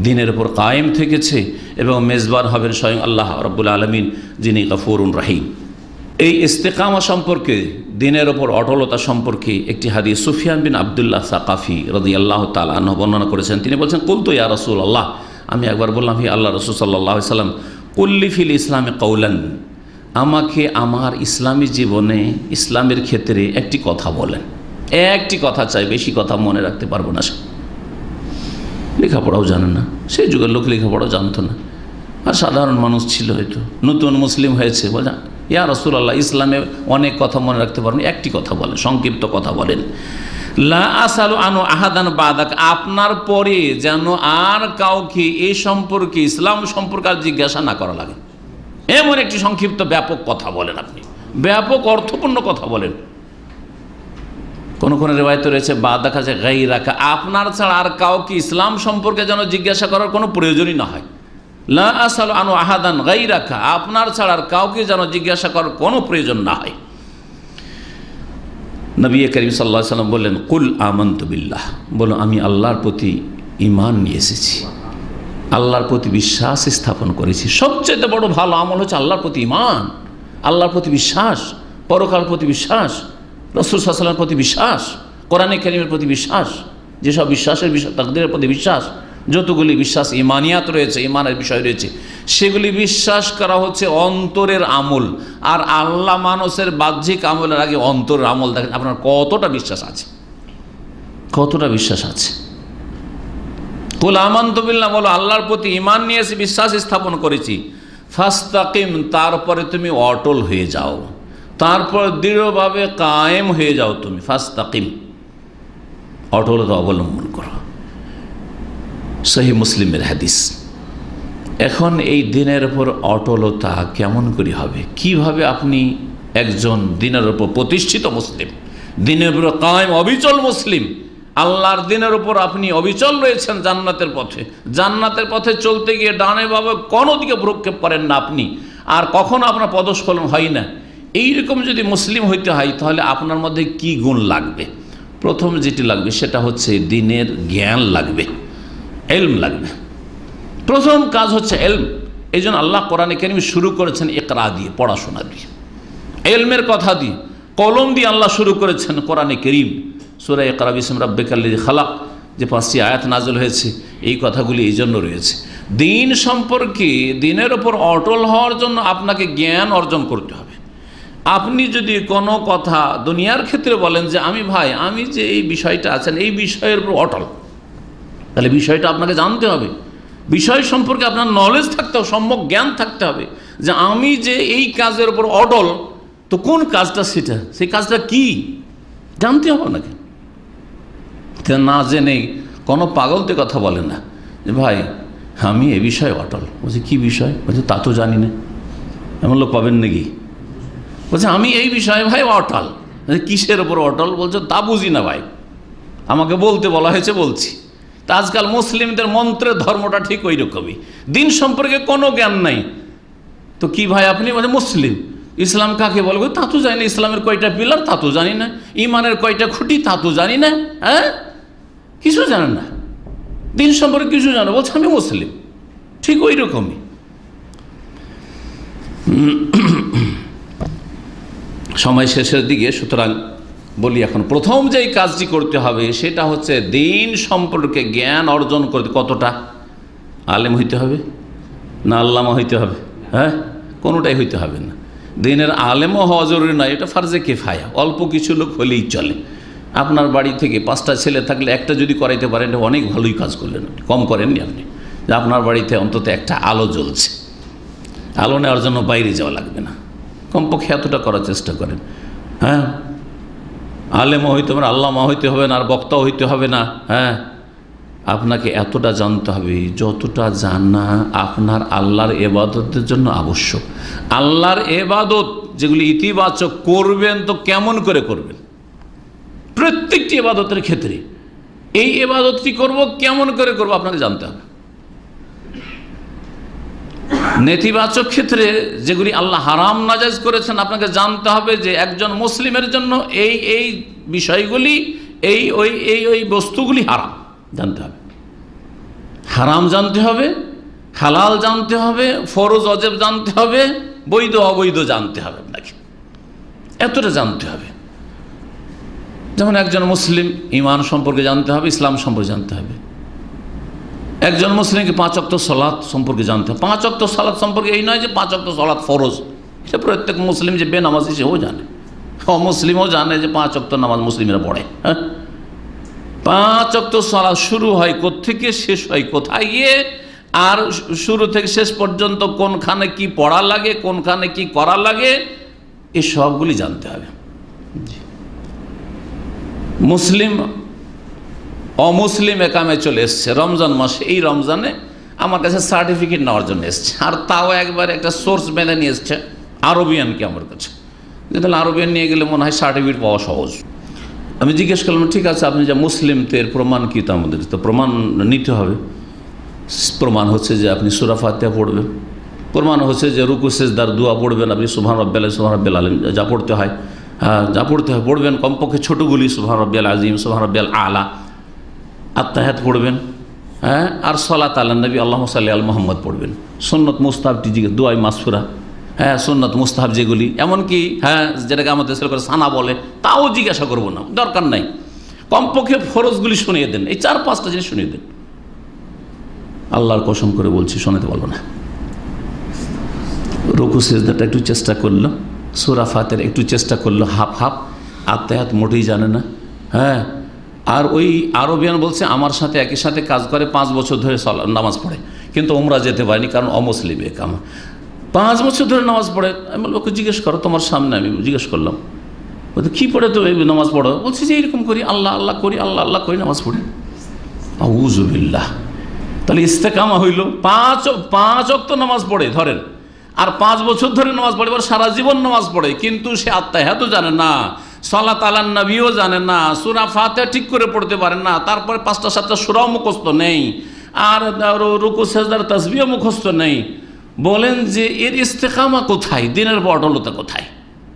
দিনের উপর কায়েম থেকেছে, এবং মেজবান হবেন স্বয়ং আল্লাহ রাব্বুল আলামিন, যিনি গফুরুন রহিম। এই ইস্তেকামা সম্পর্কে, দিনের ওপর অটলতা সম্পর্কে একটি হাদিস সুফিয়ান বিন আবদুল্লাহ সাকাফি রাদিয়াল্লাহু তাআলা আনহু বর্ণনা করেছেন। তিনি বলছেন, কুলতু ইয়া রাসূলুল্লাহ, আমি একবার বললাম, হে আল্লাহ রাসূল সাল্লাল্লাহু আলাইহি সাল্লাম, কুল্লি ফিল ইসলামে কওলান, আমাকে আমার ইসলামী জীবনে, ইসলামের ক্ষেত্রে একটি কথা বলেন। একটি কথা চাই, বেশি কথা মনে রাখতে পারবো না। লেখাপড়াও জানে না, সেই যুগের লোক লেখাপড়াও জানতো না, আর সাধারণ মানুষ ছিল, হয়তো নতুন মুসলিম হয়েছে। বলে, ইয়া রাসূলুল্লাহ, ইসলামে অনেক কথা মনে রাখতে পারেন, একটি কথা বলেন, সংক্ষিপ্ত কথা বলেন। লা আসালু আনহু আহাদান বাদাক, আপনার পরে যেন আর কাউকে এই সম্পর্কে, ইসলাম সম্পর্কে আর জিজ্ঞাসা না করা লাগে, এমন একটি সংক্ষিপ্ত ব্যাপক কথা বলেন। আপনি ব্যাপক অর্থপূর্ণ কথা বলেন। কোন কোন রিওয়ায়াতে রয়েছে বাদাক আছে গায়রাকা, আপনার ছাড়া আর কাউকে ইসলাম সম্পর্কে যেন জিজ্ঞাসা করার কোনো প্রয়োজনই না হয়। লা আসালু আনহু আহাদান গায়রাকা, আপনার ছাড়া আর কাউকে যেন জিজ্ঞাসা করার কোনো প্রয়োজন না হয়। নবী করিম সাল্লাল্লাহু আলাইহি ওয়াসাল্লাম বললেন, কুল আমানতু বিল্লাহ, বলো আমি আল্লাহর প্রতি ঈমান নিয়ে এসেছি, আল্লাহর প্রতি বিশ্বাস স্থাপন করেছি। সবচেয়ে বড় ভালো আমল হচ্ছে আল্লাহর প্রতি ঈমান, আল্লাহর প্রতি বিশ্বাস, পরকাল প্রতি বিশ্বাস, রাসূল সাল্লাল্লাহু আলাইহি ওয়াসাল্লামের প্রতি বিশ্বাস, কোরআনে কারীমের প্রতি বিশ্বাস, যেসব বিশ্বাসের বিষয়, তাকদীরের প্রতি বিশ্বাস, যতগুলি বিশ্বাস ঈমানিয়াত রয়েছে, ঈমানের বিষয় রয়েছে, সেগুলি বিশ্বাস করা হচ্ছে অন্তরের আমল। আর আল্লাহ মানুষের বাহ্যিক আমলের আগে অন্তরের আমল দেখেন আপনার কতটা বিশ্বাস আছে, কতটা বিশ্বাস আছে। কুল আমানতু বিল্লাহ, বলো আল্লাহর প্রতি ঈমান নিয়ে এসে বিশ্বাস স্থাপন করেছি। ফাস্তাকিম, তারপরে তুমি অটল হয়ে যাও, তারপর দৃঢ়ভাবে কায়েম হয়ে যাও তুমি। ফাস্তাকিম, অটলতা অবলম্বন করো। সহিহ মুসলিমের হাদিস। এখন এই দিনের উপর অটলতা কেমন করে হবে? কিভাবে আপনি একজন দিনের উপর প্রতিষ্ঠিত মুসলিম, দিনের উপর কায়েম অবিচল মুসলিম, আল্লাহর দিনের উপর আপনি অবিচল রয়েছেন জান্নাতের পথে, জান্নাতের পথে চলতে গিয়ে ডানে বামে কোনো দিকে ভ্রুক্ষেপ করেন না আপনি, আর কখনো আপনার পদস্খলন হয় না, এইরকম যদি মুসলিম হইতে হয়, তাহলে আপনার মধ্যে কি গুণ লাগবে? প্রথম যেটি লাগবে সেটা হচ্ছে দিনের জ্ঞান লাগবে, এলম লাগবে। প্রথম কাজ হচ্ছে এলম। এই জন্য আল্লাহ কোরআনে কারীমে শুরু করেছেন ইকরা দিয়ে, পড়াশোনা দিয়ে, এলমের কথা দিয়ে, কলম দিয়ে আল্লাহ শুরু করেছেন কোরআনে কারীম। সূরা ইকরা বিসমি রাব্বিকাল্লাযী খালাক, যে 5টি আয়াত নাযিল হয়েছে, এই কথাগুলি এই জন্য রয়েছে। দিন সম্পর্কে, দিনের ওপর অটল হওয়ার জন্য আপনাকে জ্ঞান অর্জন করতে হবে। আপনি যদি কোনো কথা দুনিয়ার ক্ষেত্রে বলেন যে আমি যে এই বিষয়টা আছেন, এই বিষয়ের উপর অটল, তাহলে বিষয়টা আপনাকে জানতে হবে, বিষয় সম্পর্কে আপনার নলেজ থাকতে হবে, সম্যক জ্ঞান থাকতে হবে যে আমি যে এই কাজের উপর অটল, তো কোন কাজটা সেটা, সেই কাজটা কি জানতে হবে নাকি। না জেনে কোনো পাগলতে কথা বলে না যে ভাই আমি এ বিষয়ে অটল। বলছে কি বিষয়? বলছে তা তো জানি না। এমন লোক পাবেন নাকি? বলছে আমি এই বিষয়ে ভাই অটল। কিসের ওপর অটল? বলছে তা বুঝি না ভাই, আমাকে বলতে বলা হয়েছে বলছি। তা আজকাল মুসলিমদের মন্ত্রের ধর্মটা ঠিক ওই রকমই, দিন সম্পর্কে কোনো জ্ঞান নাই। তো কি ভাই আপনি? বলে মুসলিম। ইসলাম কাকে বলবো তা তো জানি না, ইসলামের কয়টা পিলার তা তো জানি না, ইমানের কয়টা খুঁটি তা তো জানি না, হ্যাঁ কিছু জানেন না, দিন সম্পর্কে কিছু জানো, বলছে আমি মুসলিম। ঠিক ওই রকমই সময় শেষের দিকে, সুতরাং বলি এখন প্রথম যেই কাজটি করতে হবে সেটা হচ্ছে দিন সম্পর্কে জ্ঞান অর্জন করতে। কতটা? আলেম হইতে হবে না আল্লামা হইতে হবে? হ্যাঁ, কোনোটাই হইতে হবে না। দিনের আলেমও হওয়া জরুরি নয়, এটা ফারজে কিফায়া, অল্প কিছু লোক হলেই চলে। আপনার বাড়ি থেকে 5টা ছেলে থাকলে একটা যদি করাইতে পারেন অনেক ভালোই কাজ করলেন, কম করেননি আপনি। যে আপনার বাড়িতে অন্তত একটা আলো জ্বলছে, আলো নেওয়ার জন্য বাইরে যাওয়া লাগবে না, কমপক্ষে এতটা করার চেষ্টা করেন। হ্যাঁ, আলেমও হইতে হবে না, আল্লামা হইতে হবে না, আর বক্তাও হইতে হবে না। হ্যাঁ, আপনাকে এতটা জানতে হবে যতটা জানা আপনার আল্লাহর এবাদতের জন্য আবশ্যক। আল্লাহর এবাদত যেগুলি ইতিবাচক করবেন, তো কেমন করে করবেন? প্রত্যেকটি এবাদতের ক্ষেত্রে এই এবাদতটি করব কেমন করে করব আপনাকে জানতে হবে। নেতিবাচক ক্ষেত্রে যেগুলি আল্লাহ হারাম নাজাইজ করেছেন, আপনাকে জানতে হবে যে একজন মুসলিমের জন্য এই এই বিষয়গুলি, এই বস্তুগুলি হারাম জানতে হবে। হারাম জানতে হবে, হালাল জানতে হবে, ফরজ অজেব জানতে হবে, বৈধ অবৈধ জানতে হবে। আপনাকে এতটা জানতে হবে। যেমন একজন মুসলিম ঈমান সম্পর্কে জানতে হবে, ইসলাম সম্পর্কে জানতে হবে। একজন মুসলিমকে 5 ওয়াক্ত সালাত সম্পর্কে জানতে হবে। 5 ওয়াক্ত সালাত সম্পর্কে এই নয় যে 5 ওয়াক্ত সালাত ফরজ, এটা প্রত্যেক মুসলিম যে বেনামাজি সেও জানে, অমুসলিমও জানে যে 5 ওয়াক্ত নামাজ মুসলিমরা পড়ে। হ্যাঁ, 5 ওয়াক্ত সালাত শুরু হয় কোত্থেকে, শেষ হয় কোথায় গিয়ে, আর শুরু থেকে শেষ পর্যন্ত কোনখানে কি পড়া লাগে, কোনখানে কি করা লাগে, এই সবগুলি জানতে হবে। মুসলিম অমুসলিম একামে চলে এসছে রমজান মাসে, এই রমজানে আমার কাছে সার্টিফিকেট নেওয়ার জন্য এসছে, আর তাও একবার একটা সোর্স বেঁধে নিয়ে এসছে আরবিয়ানকে আমার কাছে, যে তাহলে আরবিয়ান নিয়ে গেলে মনে হয় সার্টিফিকেট পাওয়া সহজ। আমি জিজ্ঞেস করলাম, ঠিক আছে আপনি যে মুসলিম, তো এর প্রমাণ কি? তো আমাদের তো প্রমাণ নিতে হবে। প্রমাণ হচ্ছে যে আপনি সূরা ফাতিহা পড়বেন, প্রমাণ হচ্ছে যে রুকু সিজদার দোয়া পড়বেন, আপনি সুবহান রাব্বিয়াল সুবহান রাব্বিয়াল আলিম যা পড়তে হয়, হ্যাঁ যা পড়তে হয় পড়বেন, কমপক্ষে ছোটোগুলি সুবহান রাব্বিয়াল আজিম, সুবহান রাব্বিয়াল আলা, আত্তাহিয়াত পড়বেন। হ্যাঁ, আর সালাত আলান নবী আল্লাহুম্মা সাল্লি আলা মুহাম্মদ পড়বেন। সুন্নত মুস্তাহাবটি দোয়াই মাসফুরা, হ্যাঁ সুন্নত মুস্তাহাব যেগুলি, এমনকি হ্যাঁ যেটাকে আমাদের ছেলে করে সানা বলে, তাও জিজ্ঞাসা করবো না, দরকার নাই। কমপক্ষে ফরজগুলি শুনিয়ে দেন, এই 4-5টা জিনিস শুনিয়ে দেন। আল্লাহর কসম করে বলছি, শোনাতে পারবো না। রুকু সিজদাটা একটু চেষ্টা করলো, সূরা ফাতিহা একটু চেষ্টা করলো, হাফ হাফ, আত্তাহিয়াত মোটেই জানে না। হ্যাঁ, আর ওই আরবিয়ান বলছে আমার সাথে একই সাথে কাজ করে, 5 বছর ধরে নামাজ পড়ে, কিন্তু ওমরা যেতে পারেনি কারণ অমুসলিম একামা। 5 বছর ধরে নামাজ পড়ে। আমি বলবো ওকে জিজ্ঞেস করো, তোমার সামনে আমি জিজ্ঞেস করলাম, বলতে কী পড়ে তো নামাজ পড়ো? বলছে যে এরকম করি, আল্লাহ আল্লাহ করি, আল্লাহ আল্লাহ করি, নামাজ পড়ি। আউযু বিল্লাহ। তাহলে ইস্তেকামা হইল, 5 ওয়াক্ত নামাজ পড়ে ধরেন, আর 5 বছর ধরে নামাজ পড়ে, এবার সারা জীবন নামাজ পড়ে, কিন্তু সে আত্তাহিয়াতও জানে না, সালাত আলান নবীও জানে না, সূরা ফাতিহা ঠিক করে পড়তে পারে না, তারপরে 5টা-7টা সূরাও মুখস্থ নেই, আর রুকু সিজদার তাসবিহও মুখস্থ নেই। বলেন যে এর ইস্তেকামা কোথায়, দিনের অটলতা কোথায়?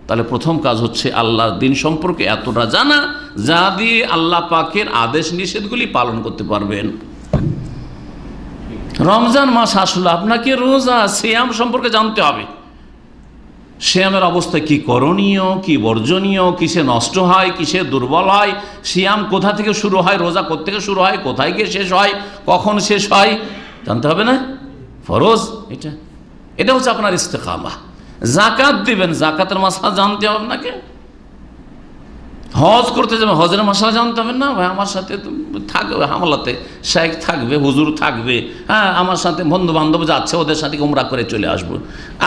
তাহলে প্রথম কাজ হচ্ছে আল্লাহর দিন সম্পর্কে এতটা জানা, যা দিয়ে আল্লাহ পাকের আদেশ নিষেধগুলি পালন করতে পারবেন। রমজান মাস আসলে আপনাকে রোজা সিয়াম সম্পর্কে জানতে হবে। সিয়ামের অবস্থা কি করণীয়, কি বর্জনীয়, কিসে নষ্ট হয়, কিসে দুর্বল হয়, সিয়াম কোথা থেকে শুরু হয়, রোজা কোথা থেকে শুরু হয়, কোথায় গিয়ে শেষ হয়, কখন শেষ হয়, জানতে হবে না? ফরজ এটা হচ্ছে আপনার ইস্তেকামা। যাকাত দিবেন, যাকাতের মাসলা জানতে হবে আপনাকে। হজ করতে যাবেন, হজের মশলা জানতে হবে না? ভাই আমার সাথে থাকবে, হামলাতে শেখ থাকবে, হুজুর থাকবে, হ্যাঁ আমার সাথে বন্ধু বান্ধব যাচ্ছে, ওদের সাথে উমরা করে চলে আসবো।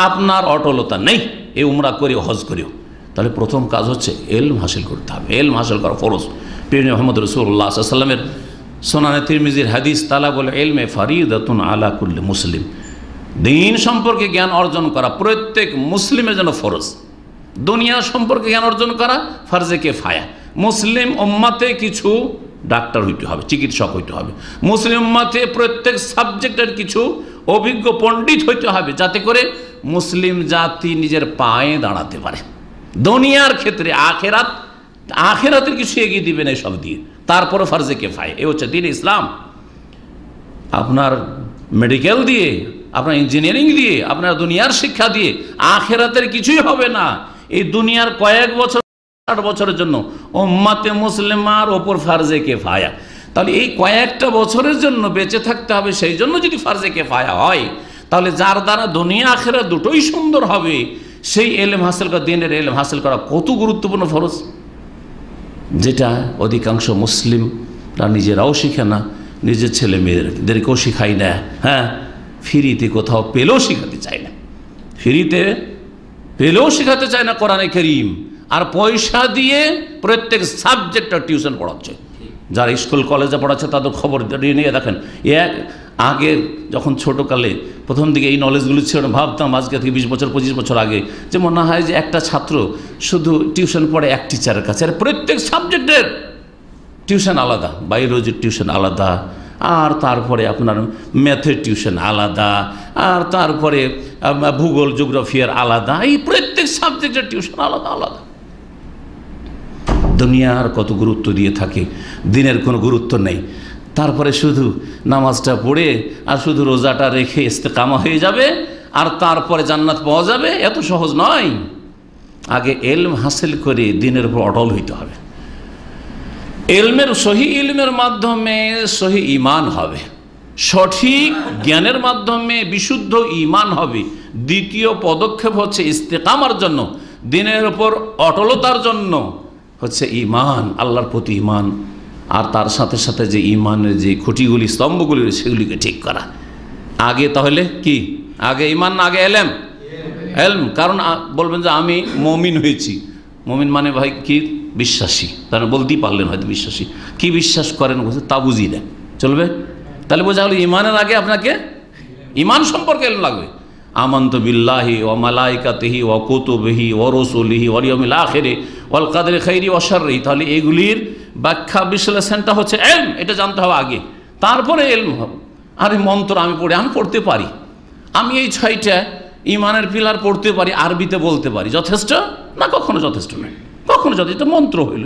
আপনার অটলতা নেই এই উমরা করিও হজ করিও, তাহলে প্রথম কাজ হচ্ছে ইলম হাসিল করতে হবে। ইলম হাসিল করা ফরজ। প্রিয় মুহাম্মদ রাসূলুল্লাহ সাল্লাল্লাহু আলাইহি ওয়াসাল্লামের সুনানে তিরমিজির হাদিস, তালাবুল ইলমি ফারিদাতুন আলা কুল্লি মুসলিম। দিন সম্পর্কে জ্ঞান অর্জন করা প্রত্যেক মুসলিমের জন্য ফরজ। দুনিয়া সম্পর্কে জ্ঞান অর্জন করা ফরজে কিফায়া। মুসলিম উম্মাতে কিছু ডাক্তার হইতে হবে, চিকিৎসক হইতে হবে। মুসলিম উম্মাতে প্রত্যেক সাবজেক্টের কিছু অভিজ্ঞ পণ্ডিত হইতে হবে, যাতে করে মুসলিম জাতি নিজের পায়ে দাঁড়াতে পারে। দুনিয়ার ক্ষেত্রে আখেরাতের কিছু এগিয়ে দিবেন এই সব দিয়ে, তারপরে ফরজে কিফায়া। এ হচ্ছে দ্বীন ইসলাম। আপনার মেডিকেল দিয়ে আপনার ইঞ্জিনিয়ারিং দিয়ে, আপনার দুনিয়ার শিক্ষা দিয়ে আখিরাতের কিছুই হবে না। এই দুনিয়ার কয়েক বছর, 60 বছরের জন্য উম্মাতে মুসলিমার ওপর ফারজে কিফায়া। তাহলে এই কয়েকটা বছরের জন্য বেঁচে থাকতে হবে, সেই জন্য যদি ফারজে কিফায়া হয়, তাহলে যার দ্বারা দুনিয়া আখিরাত দুটোই সুন্দর হবে, সেই এলেম হাসিল করা, দিনের এলেম হাসিল করা কত গুরুত্বপূর্ণ ফরজ, যেটা অধিকাংশ মুসলিমরা নিজেরাও শিখে না, নিজের ছেলে মেয়েদেরকেও শিখাই না। হ্যাঁ, ফ্রিতে কোথাও পেলেও শিখাতে চায় না, ফ্রিতে পেলেও শেখাতে চায় না কোরআনে কারীম, আর পয়সা দিয়ে প্রত্যেক সাবজেক্টটা টিউশন পড়াচ্ছে। যারা স্কুল কলেজে পড়াচ্ছে তাদের খবর নিয়ে দেখেন, আগে যখন ছোটোকালে প্রথম দিকে এই নলেজগুলো ছিল না, ভাবতাম আজকে থেকে 20 বছর 25 বছর আগে, যে মনে হয় যে একটা ছাত্র শুধু টিউশন পড়ে এক টিচারের কাছে, আর প্রত্যেক সাবজেক্টের টিউশন আলাদা, বায়োলজির টিউশন আলাদা, আর তারপরে আপনার ম্যাথের টিউশন আলাদা, আর তারপরে ভূগোল জিওগ্রাফিয়ার আলাদা, এই প্রত্যেক সাবজেক্টের টিউশন আলাদা আলাদা। দুনিয়ার কত গুরুত্ব দিয়ে থাকে, দিনের কোনো গুরুত্ব নেই। তারপরে শুধু নামাজটা পড়ে আর শুধু রোজাটা রেখে ইস্তেকামা হয়ে যাবে, আর তারপরে জান্নাত পাওয়া যাবে, এত সহজ নয়। আগে এলম হাসিল করে দিনের উপর অটল হইতে হবে। এলমের সহি ইলমের মাধ্যমে সহি ঈমান হবে, সঠিক জ্ঞানের মাধ্যমে বিশুদ্ধ ঈমান হবে। দ্বিতীয় পদক্ষেপ হচ্ছে ইস্তেকামার জন্য, দিনের উপর অটলতার জন্য হচ্ছে ঈমান, আল্লাহর প্রতি ঈমান, আর তার সাথে সাথে যে ঈমানের যে খুঁটিগুলি, স্তম্ভগুলি, সেগুলিকে ঠিক করা। আগে তাহলে কি? আগে ঈমান না আগে এলেম? এলম। কারণ বলবেন যে আমি মুমিন হয়েছি, মুমিন মানে ভাই কি? বিশ্বাসী। তারা বলতেই পারলেন হয়তো বিশ্বাসী, কি বিশ্বাস করেন বলছে তা বুঝি না, চলবে? তাহলে বোঝা হলো ঈমানের আগে আপনাকে ঈমান সম্পর্কে এলম লাগবে। আমানতু বিল্লাহি ওয়া মালাইকাতিহি ওয়া কুতুবিহি ওয়া রাসূলিহি ওয়াল ইয়াউমিল আখিরি ওয়াল কদরি খাইরি ওয়া শাররি। তাহলে এগুলির ব্যাখ্যা বিশ্লেষণটা হচ্ছে এলম, এটা জানতে হবে আগে, তারপরে এলম হবে। আরে মন্ত্র আমি পড়তে পারি, আমি এই 6টা ঈমানের পিলার পড়তে পারি, আরবিতে বলতে পারি, যথেষ্ট না? কখনো যথেষ্ট নয়, কখনো যথেষ্ট। মন্ত্র হইল,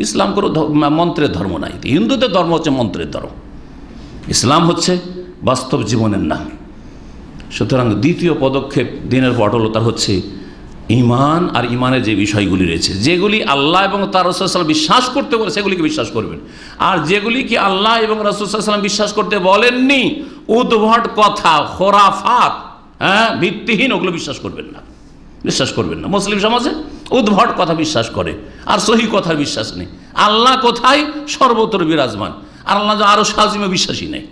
ইসলাম কোনো মন্ত্রের ধর্ম নাই। হিন্দুদের ধর্ম হচ্ছে মন্ত্রের ধর্ম, ইসলাম হচ্ছে বাস্তব জীবনের নাম। সুতরাং দ্বিতীয় পদক্ষেপ দিনের অটলতার হচ্ছে ঈমান, আর ঈমানের যে বিষয়গুলি রয়েছে, যেগুলি আল্লাহ এবং তার রাসূল সাল্লাল্লাহু আলাইহি ওয়াসাল্লাম বিশ্বাস করতে বলে সেগুলিকে বিশ্বাস করবেন, আর যেগুলি কি আল্লাহ এবং রাসূল সাল্লাল্লাহু আলাইহি ওয়াসাল্লাম বিশ্বাস করতে বলেননি, উদ্ভট কথা, খোরাফাত, ভিত্তিহীন, ওগুলো বিশ্বাস করবেন না, বিশ্বাস করবেন না। মুসলিম সমাজে উদ্ভট কথা বিশ্বাস করে, আর সহি কথার বিশ্বাস নেই। আল্লাহ কোথায়? সর্বত্র বিরাজমান, আর আল্লাহ আরো সাজিমে বিশ্বাসী নেই।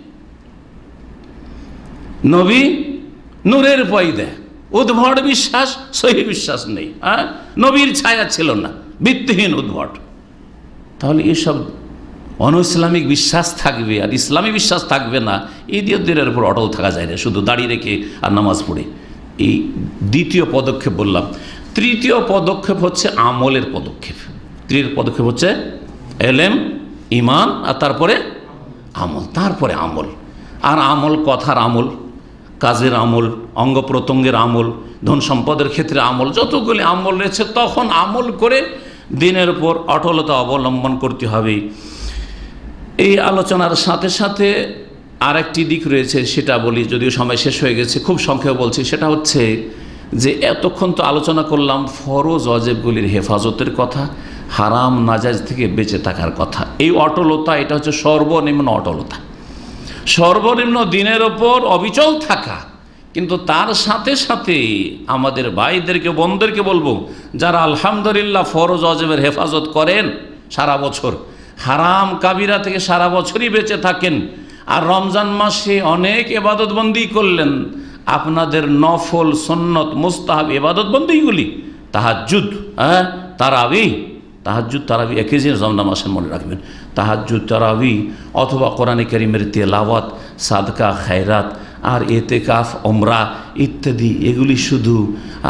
নবী নূরের পয়দা, উদ্ভট বিশ্বাস, সহি বিশ্বাস নেই। নবীর ছায়া ছিল না, ভিত্তিহীন, উদ্ভট। তাহলে এসব অনইসলামিক বিশ্বাস থাকবে আর ইসলামী বিশ্বাস থাকবে না, এই দিনের উপর অটল থাকা যায় না শুধু দাড়ি রেখে আর নামাজ পড়ে। এই দ্বিতীয় পদক্ষেপ বললাম। তৃতীয় পদক্ষেপ হচ্ছে আমলের পদক্ষেপ। তৃতীয় পদক্ষেপ হচ্ছে এলেম, ঈমান, আর তারপরে আমল। তারপরে আমল, আর আমল কথার আমল, কাজের আমল, অঙ্গ প্রত্যঙ্গের আমল, ধন সম্পদের ক্ষেত্রে আমল, যতগুলি আমল রয়েছে তখন আমল করে দিনের উপর অটলতা অবলম্বন করতে হবে। এই আলোচনার সাথে সাথে আরেকটি দিক রয়েছে, সেটা বলি, যদিও সময় শেষ হয়ে গেছে, খুব সংক্ষেপে বলছি। সেটা হচ্ছে যে এতক্ষণ তো আলোচনা করলাম ফরজ ওয়াজিবগুলির হেফাজতের কথা, হারাম নাজায়েজ থেকে বেঁচে থাকার কথা। এই অটলতা, এটা হচ্ছে সর্বনিম্ন অটলতা, সর্বনিম্ন দিনের ওপর অবিচল থাকা। কিন্তু তার সাথে সাথে আমাদের ভাইদেরকে, বোনদেরকে বলবো, যারা আলহামদুলিল্লাহ ফরজ ওয়াজিবের হেফাজত করেন সারা বছর, হারাম কাবিরা থেকে সারা বছরই বেঁচে থাকেন, আর রমজান মাসে অনেক ইবাদতবন্দি করলেন, আপনাদের নফল, সুন্নত, মুস্তাহাব ইবাদতবন্দিগুলি, তাহাজ্জুদ, তারাবি, তাহাজ্জুদ তারাবি একই জিনিস রমজান মাসে মনে রাখবেন। তাহাজ্জুদ, তারাবি, অথবা কোরআনে কারীমের তেলাওয়াত, সাদকা, খায়রাত, আর এতেকাফ, ওমরা ইত্যাদি, এগুলি শুধু,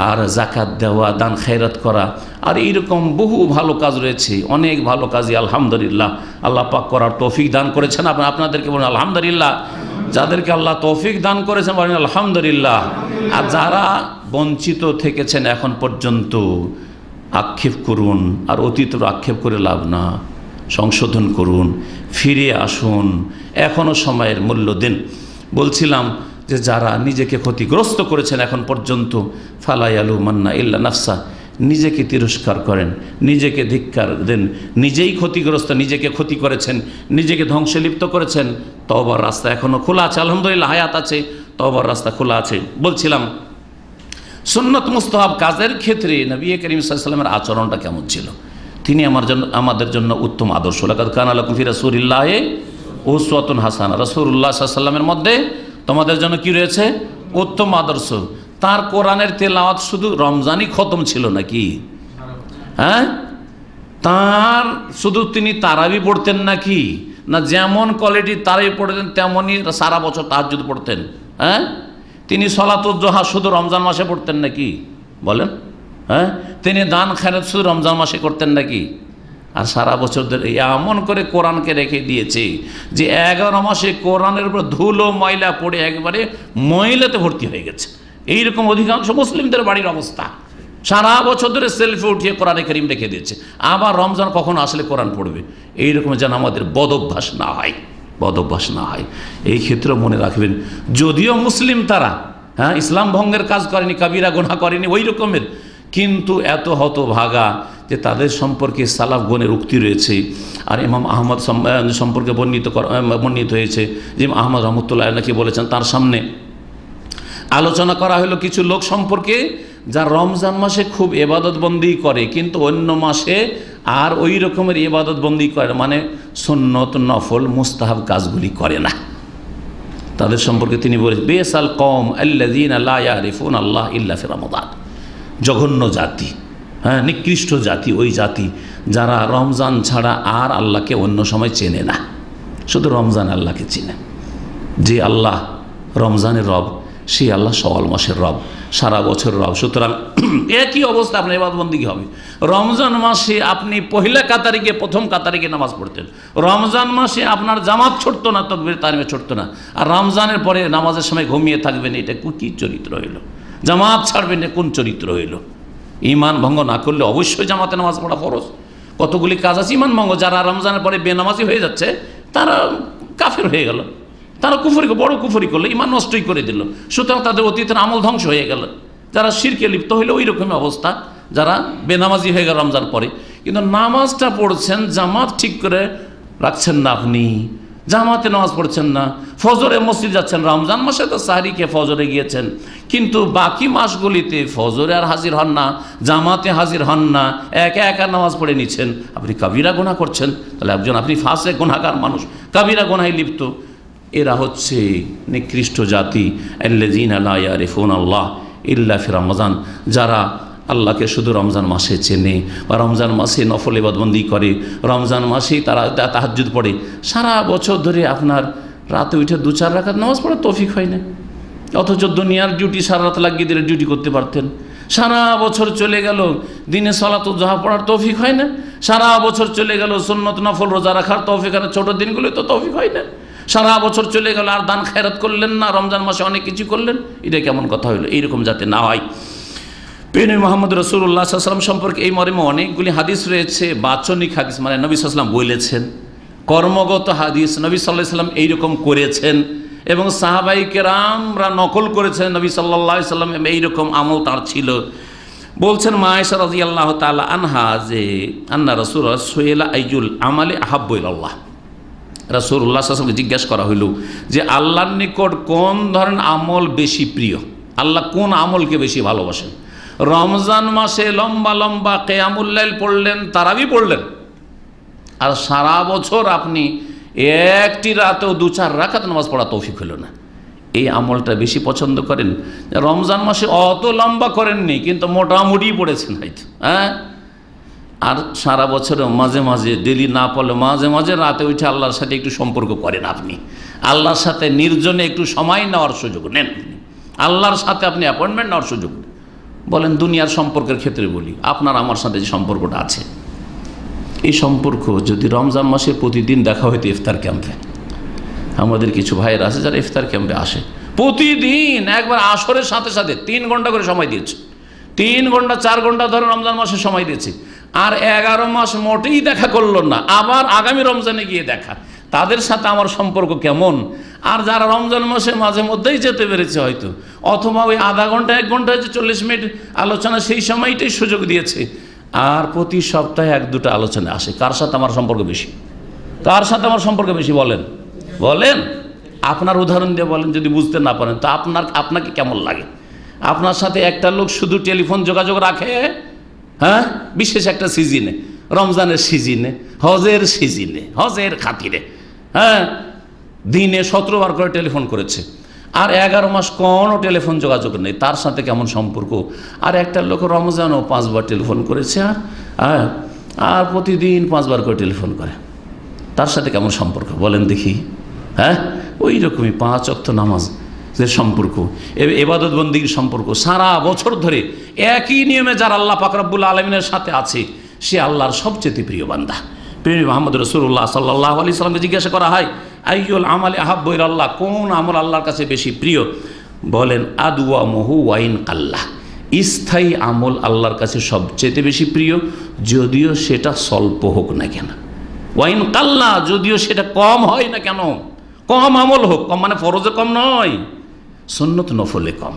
আর জাকাত দেওয়া, দান খায়রাত করা, আর এইরকম বহু ভালো কাজ রয়েছে, অনেক ভালো কাজই আলহামদুলিল্লাহ আল্লাহ পাক করার তৌফিক দান করেছেন। আপনাদেরকে বলেন আলহামদুলিল্লাহ। যাদেরকে আল্লাহ তৌফিক দান করেছেন বলেন আলহামদুলিল্লাহ। আর যারা বঞ্চিত থেকেছেন এখন পর্যন্ত, আক্ষেপ করুন, আর অতীতের আক্ষেপ করে লাভ না, সংশোধন করুন, ফিরে আসুন, এখনও সময়ের মূল্য দিন। বলছিলাম যে যারা নিজেকে ক্ষতিগ্রস্ত করেছেন এখন পর্যন্ত, ফালা ইয়ালুমান্না ইল্লা নাফসা, নিজেকে তিরস্কার করেন, নিজেকে ধিক্কার দেন, নিজেই ক্ষতিগ্রস্ত, নিজেকে ক্ষতি করেছেন, নিজেকে ধ্বংসে লিপ্ত করেছেন। তওবার রাস্তা এখনও খোলা আছে, আলহামদুলিল্লাহ হায়াত আছে, তওবার রাস্তা খোলা আছে। বলছিলাম সুন্নত মুস্তাহাব কাজের ক্ষেত্রে নবী করিম সাল্লাল্লাহু আলাইহি ওয়াসাল্লামের আচরণটা কেমন ছিল। তিনি আমাদের জন্য উত্তম আদর্শ। লাকাদ কানা লাকুম ফি রাসূলিল্লাহি উসওয়াতুন হাসানাহ, রাসূলুল্লাহ সাল্লাল্লাহু আলাইহি ওয়াসাল্লামের মধ্যে তোমাদের জন্য কি রয়েছে? উত্তম আদর্শ। তার কোরআনের তেলাওয়াত শুধু রমজানই খতম ছিল নাকি? হ্যাঁ, তার শুধু তিনি তারাবি পড়তেন নাকি? না যেমন কোয়ালিটির তারাবি পড়তেন তেমনই সারা বছর তাহাজ্জুদ পড়তেন? হ্যাঁ, তিনি সলাতুল জোহা শুধু রমজান মাসে পড়তেন নাকি? বলেন। হ্যাঁ, তিনি দান খেরাত শুধু রমজান মাসে করতেন নাকি? আর সারা বছর ধরে এমন করে কোরআনকে রেখে দিয়েছে যে 11 মাসে কোরআনের উপর ধুলো ময়লা পড়ে একবারে ময়লাতে ভর্তি হয়ে গেছে। এইরকম অধিকাংশ মুসলিমদের বাড়ির অবস্থা। সারা বছর ধরে সেলফি উঠিয়ে কোরআনে কারীম রেখে দিয়েছে, আবার রমজান কখন আসলে কোরআন পড়বে। এইরকম যেন আমাদের বদভ্যাস না হয়, বদভ্যাস না হয়। এই ক্ষেত্রে মনে রাখবেন, যদিও মুসলিম তারা, হ্যাঁ, ইসলাম ভঙ্গের কাজ করেনি, কাবিরা গুনাহ করেনি ওই রকমের, কিন্তু এত হতভাগা যে তাদের সম্পর্কে সালাফগণের উক্তি রয়েছে। আর ইমাম আহমদ সম্পর্কে বর্ণিত হয়েছে যে আহমদ রহমতুল্লাহ নাকি বলেছেন, তার সামনে আলোচনা করা হলো কিছু লোক সম্পর্কে যা রমজান মাসে খুব ইবাদত বন্দি করে কিন্তু অন্য মাসে আর ওই রকমের ইবাদত বন্দি করে, মানে সুন্নত নফল মুস্তাহাব কাজগুলি করে না। তাদের সম্পর্কে তিনি বলেছেন, বেসাল কওম আল্লাযীনা লা ইয়ারিফুনা আল্লাহ ইল্লা ফি রমাদান। জঘন্য জাতি, হ্যাঁ, নিকৃষ্ট জাতি ওই জাতি যারা রমজান ছাড়া আর আল্লাহকে অন্য সময় চেনে না, শুধু রমজান আল্লাহকে চেনে। যে আল্লাহ রমজানের রব, সেই আল্লাহ শাওয়াল মাসের রব, সারা বছর রব। সুতরাং একই অবস্থা আপনার ইবাদতবন্দি হবে। রমজান মাসে আপনি পহিলা কাতারে গিয়ে প্রথম কাতারে গিয়ে নামাজ পড়তেন, রমজান মাসে আপনার জামাত ছুটতো না, তাকবীর তাহরিমে ছুটতো না, আর রমজানের পরে নামাজের সময় ঘুমিয়ে থাকবেন, এটা কী চরিত্র হইল? জামাত ছাড়বেন, কোন চরিত্র হইল? ঈমান ভঙ্গ না করলে অবশ্যই জামাতে নামাজ পড়া ফরজ। কতগুলি কাজ আছে ঈমান ভঙ্গ, যারা রমজানের পরে বেনামাজি হয়ে যাচ্ছে তারা কাফের হয়ে গেল, তারা কুফরি, বড় কুফরি করলো, ঈমান নষ্টই করে দিল। সুতরাং তাদের অতীতের আমল ধ্বংস হয়ে গেল। যারা শিরকে লিপ্ত হইলে ওই রকমই অবস্থা, যারা বেনামাজি হয়ে গেল রমজান পরে। কিন্তু নামাজটা পড়ছেন, জামাত ঠিক করে রাখছেন না, আপনি জামাতে নামাজ পড়ছেন না, ফজরে মসজিদ যাচ্ছেন, রমজান মাসে তো সাহরি খেয়ে ফজরে গিয়েছেন, কিন্তু বাকি মাসগুলিতে ফজরে আর হাজির হন না, জামাতে হাজির হন না, একা একা নামাজ পড়ে নিচ্ছেন, আপনি কাবিরা গুনাহ করছেন। তাহলে একজন আপনি ফাসেক গুনাহগার মানুষ, কাবিরা গুনাহে লিপ্ত। এরা হচ্ছে নিকৃষ্ট জাতি, আল্লাযীনা লা ইয়ারিফুনা আল্লাহ ইল্লা ফি রমাদান, যারা আল্লাহকে শুধু রমজান মাসে চেনে বা রমজান মাসে নফল ইবাদতবন্দি করে, রমজান মাসেই তারা তাহাজ্জুদ পড়ে। সারা বছর ধরে আপনার রাতে উঠে 2-4 রাকাত নামাজ পড়ার তৌফিক হয় না, অথচ দুনিয়ার ডিউটি সারা রাত লাগিয়ে দিলে ডিউটি করতে পারতেন। সারা বছর চলে গেল, দিনে সালাতুল জোহা পড়ার তৌফিক হয় না। সারা বছর চলে গেল, সুন্নত নফল রোজা রাখার তৌফিক হয় না, ছোটো দিনগুলো তো তৌফিক হয় না। সারা বছর চলে গেল আর দান খেরাত করলেন না, রমজান মাসে অনেক কিছু করলেন, এটা কেমন কথা হইল? এইরকম যাতে না হয়। প্রিয় মুহাম্মদ রাসূলুল্লাহ সাল্লাল্লাহু আলাইহি ওয়াসাল্লাম সম্পর্কে এই মর্মে অনেকগুলি হাদিস রয়েছে, বাচনিক হাদিস, মানে নবী সাল্লাল্লাহু আলাইহি ওয়াসাল্লাম বলেছেন, কর্মগত হাদিস, নবী সাল্লাল্লাহু আলাইহি ওয়াসাল্লাম এইরকম করেছেন এবং সাহাবাই কেরামরা নকল করেছেন, নবী সাল্লাল্লাহু আলাইহি ওয়াসাল্লাম এইরকম আমল তার ছিল। বলছেন মা আয়েশা রাদিয়াল্লাহু তাআলা আনহা যে আন্না রাসূলুল্লাহ সুইলা আইয়ুল আমালি আহাব্বু ইলাল্লাহ, রাসূলুল্লাহ সাল্লাল্লাহু আলাইহি ওয়াসাল্লামকে জিজ্ঞাসা করা হইল যে আল্লাহর নিকট কোন ধরনের আমল বেশি প্রিয়, আল্লাহ কোন আমলকে বেশি ভালোবাসেন? রমজান মাসে লম্বা লম্বা কিয়ামুল লাইল পড়লেন, তারাবি পড়লেন, আর সারা বছর আপনি একটি রাতেও 2-4 রাকাত নামাজ পড়া তৌফিক হলো না, এই আমলটা বেশি পছন্দ করেন? রমজান মাসে অত লম্বা করেননি কিন্তু মোটামুটি পড়েছেন হয়তো, হ্যাঁ, আর সারা বছরেও মাঝে মাঝে ডেলি না পড়লে মাঝে মাঝে রাতে উঠে আল্লাহর সাথে একটু সম্পর্ক করেন, আপনি আল্লাহর সাথে নির্জনে একটু সময় নেওয়ার সুযোগ নেন, আল্লাহর সাথে আপনি অ্যাপয়েন্টমেন্ট নেওয়ার সুযোগ নেন। বলেন দুনিয়ার সম্পর্কের ক্ষেত্রে বলি, আপনার আমার সাথে যে সম্পর্কটা আছে, এই সম্পর্ক যদি রমজান মাসে প্রতিদিন দেখা হইতো ইফতার ক্যাম্পে, আমাদের কিছু ভাইয়েরা আছে যারা ইফতার ক্যাম্পে আসে প্রতিদিন, একবার আসরের সাথে সাথে 3 ঘন্টা করে সময় দিয়েছে, 3 ঘন্টা 4 ঘন্টা ধরে রমজান মাসে সময় দিয়েছে, আর 11 মাস মোটেই দেখা করলো না, আবার আগামী রমজানে গিয়ে দেখা। তাদের সাথে আমার সম্পর্ক কেমন? আর যারা রমজান মাসে মাঝে মধ্যেই যেতে পেরেছে হয়তো, অথবা ওই আধা ঘন্টা 1 ঘন্টা হচ্ছে 40 মিনিট আলোচনা, সেই সময়টাই সুযোগ দিয়েছে, আর প্রতি সপ্তাহে 1-2টা আলোচনা আসে। কার সাথে আমার সম্পর্ক বেশি? কার সাথে আমার সম্পর্ক বেশি বলেন? বলেন, আপনার উদাহরণ দিয়ে বলেন। যদি বুঝতে না পারেন তো আপনাকে কেমন লাগে? আপনার সাথে একটা লোক শুধু টেলিফোন যোগাযোগ রাখে, হ্যাঁ, বিশেষ একটা সিজনে, রমজানের সিজনে, হজের সিজনে, হজের খাতিরে, হ্যাঁ, দিনে 17 বার করে টেলিফোন করেছে, আর 11 মাস কোনো টেলিফোন যোগাযোগ নেই, তার সাথে কেমন সম্পর্ক? আর একটা লোক রমজানও 5 বার টেলিফোন করেছে, আর প্রতিদিন 5 বার করে টেলিফোন করে, তার সাথে কেমন সম্পর্ক বলেন দেখি? হ্যাঁ, ওই রকমই 5 ওয়াক্ত নামাজের সম্পর্ক, ইবাদত বন্দেগীর সম্পর্ক, সারা বছর ধরে একই নিয়মে যারা আল্লাহ পাক রব্বুল আলামিনের সাথে আছে, সে আল্লাহর সবচেয়ে প্রিয় বান্দা। প্রিয় মুহাম্মদ রাসূলুল্লাহ সাল্লাল্লাহু আলাইহি সাল্লামকে জিজ্ঞাসা করা হয়, আইয়ুল আমালি আহাব্বু ইলাল্লাহ, কোন আমল আল্লাহর কাছে বেশি প্রিয়? বলেন আদওয়ামুহু ওয়া ইন কাল্লাহ, স্থায়ী আমল আল্লাহর কাছে সবচেয়ে বেশি প্রিয়, যদিও সেটা স্বল্প হোক না কেন। ওয়া ইন কাল্লাহ, যদিও সেটা কম হয় না কেন, কম আমল হোক, কম মানে ফরজে কম নয়, সুন্নত নফলে কম।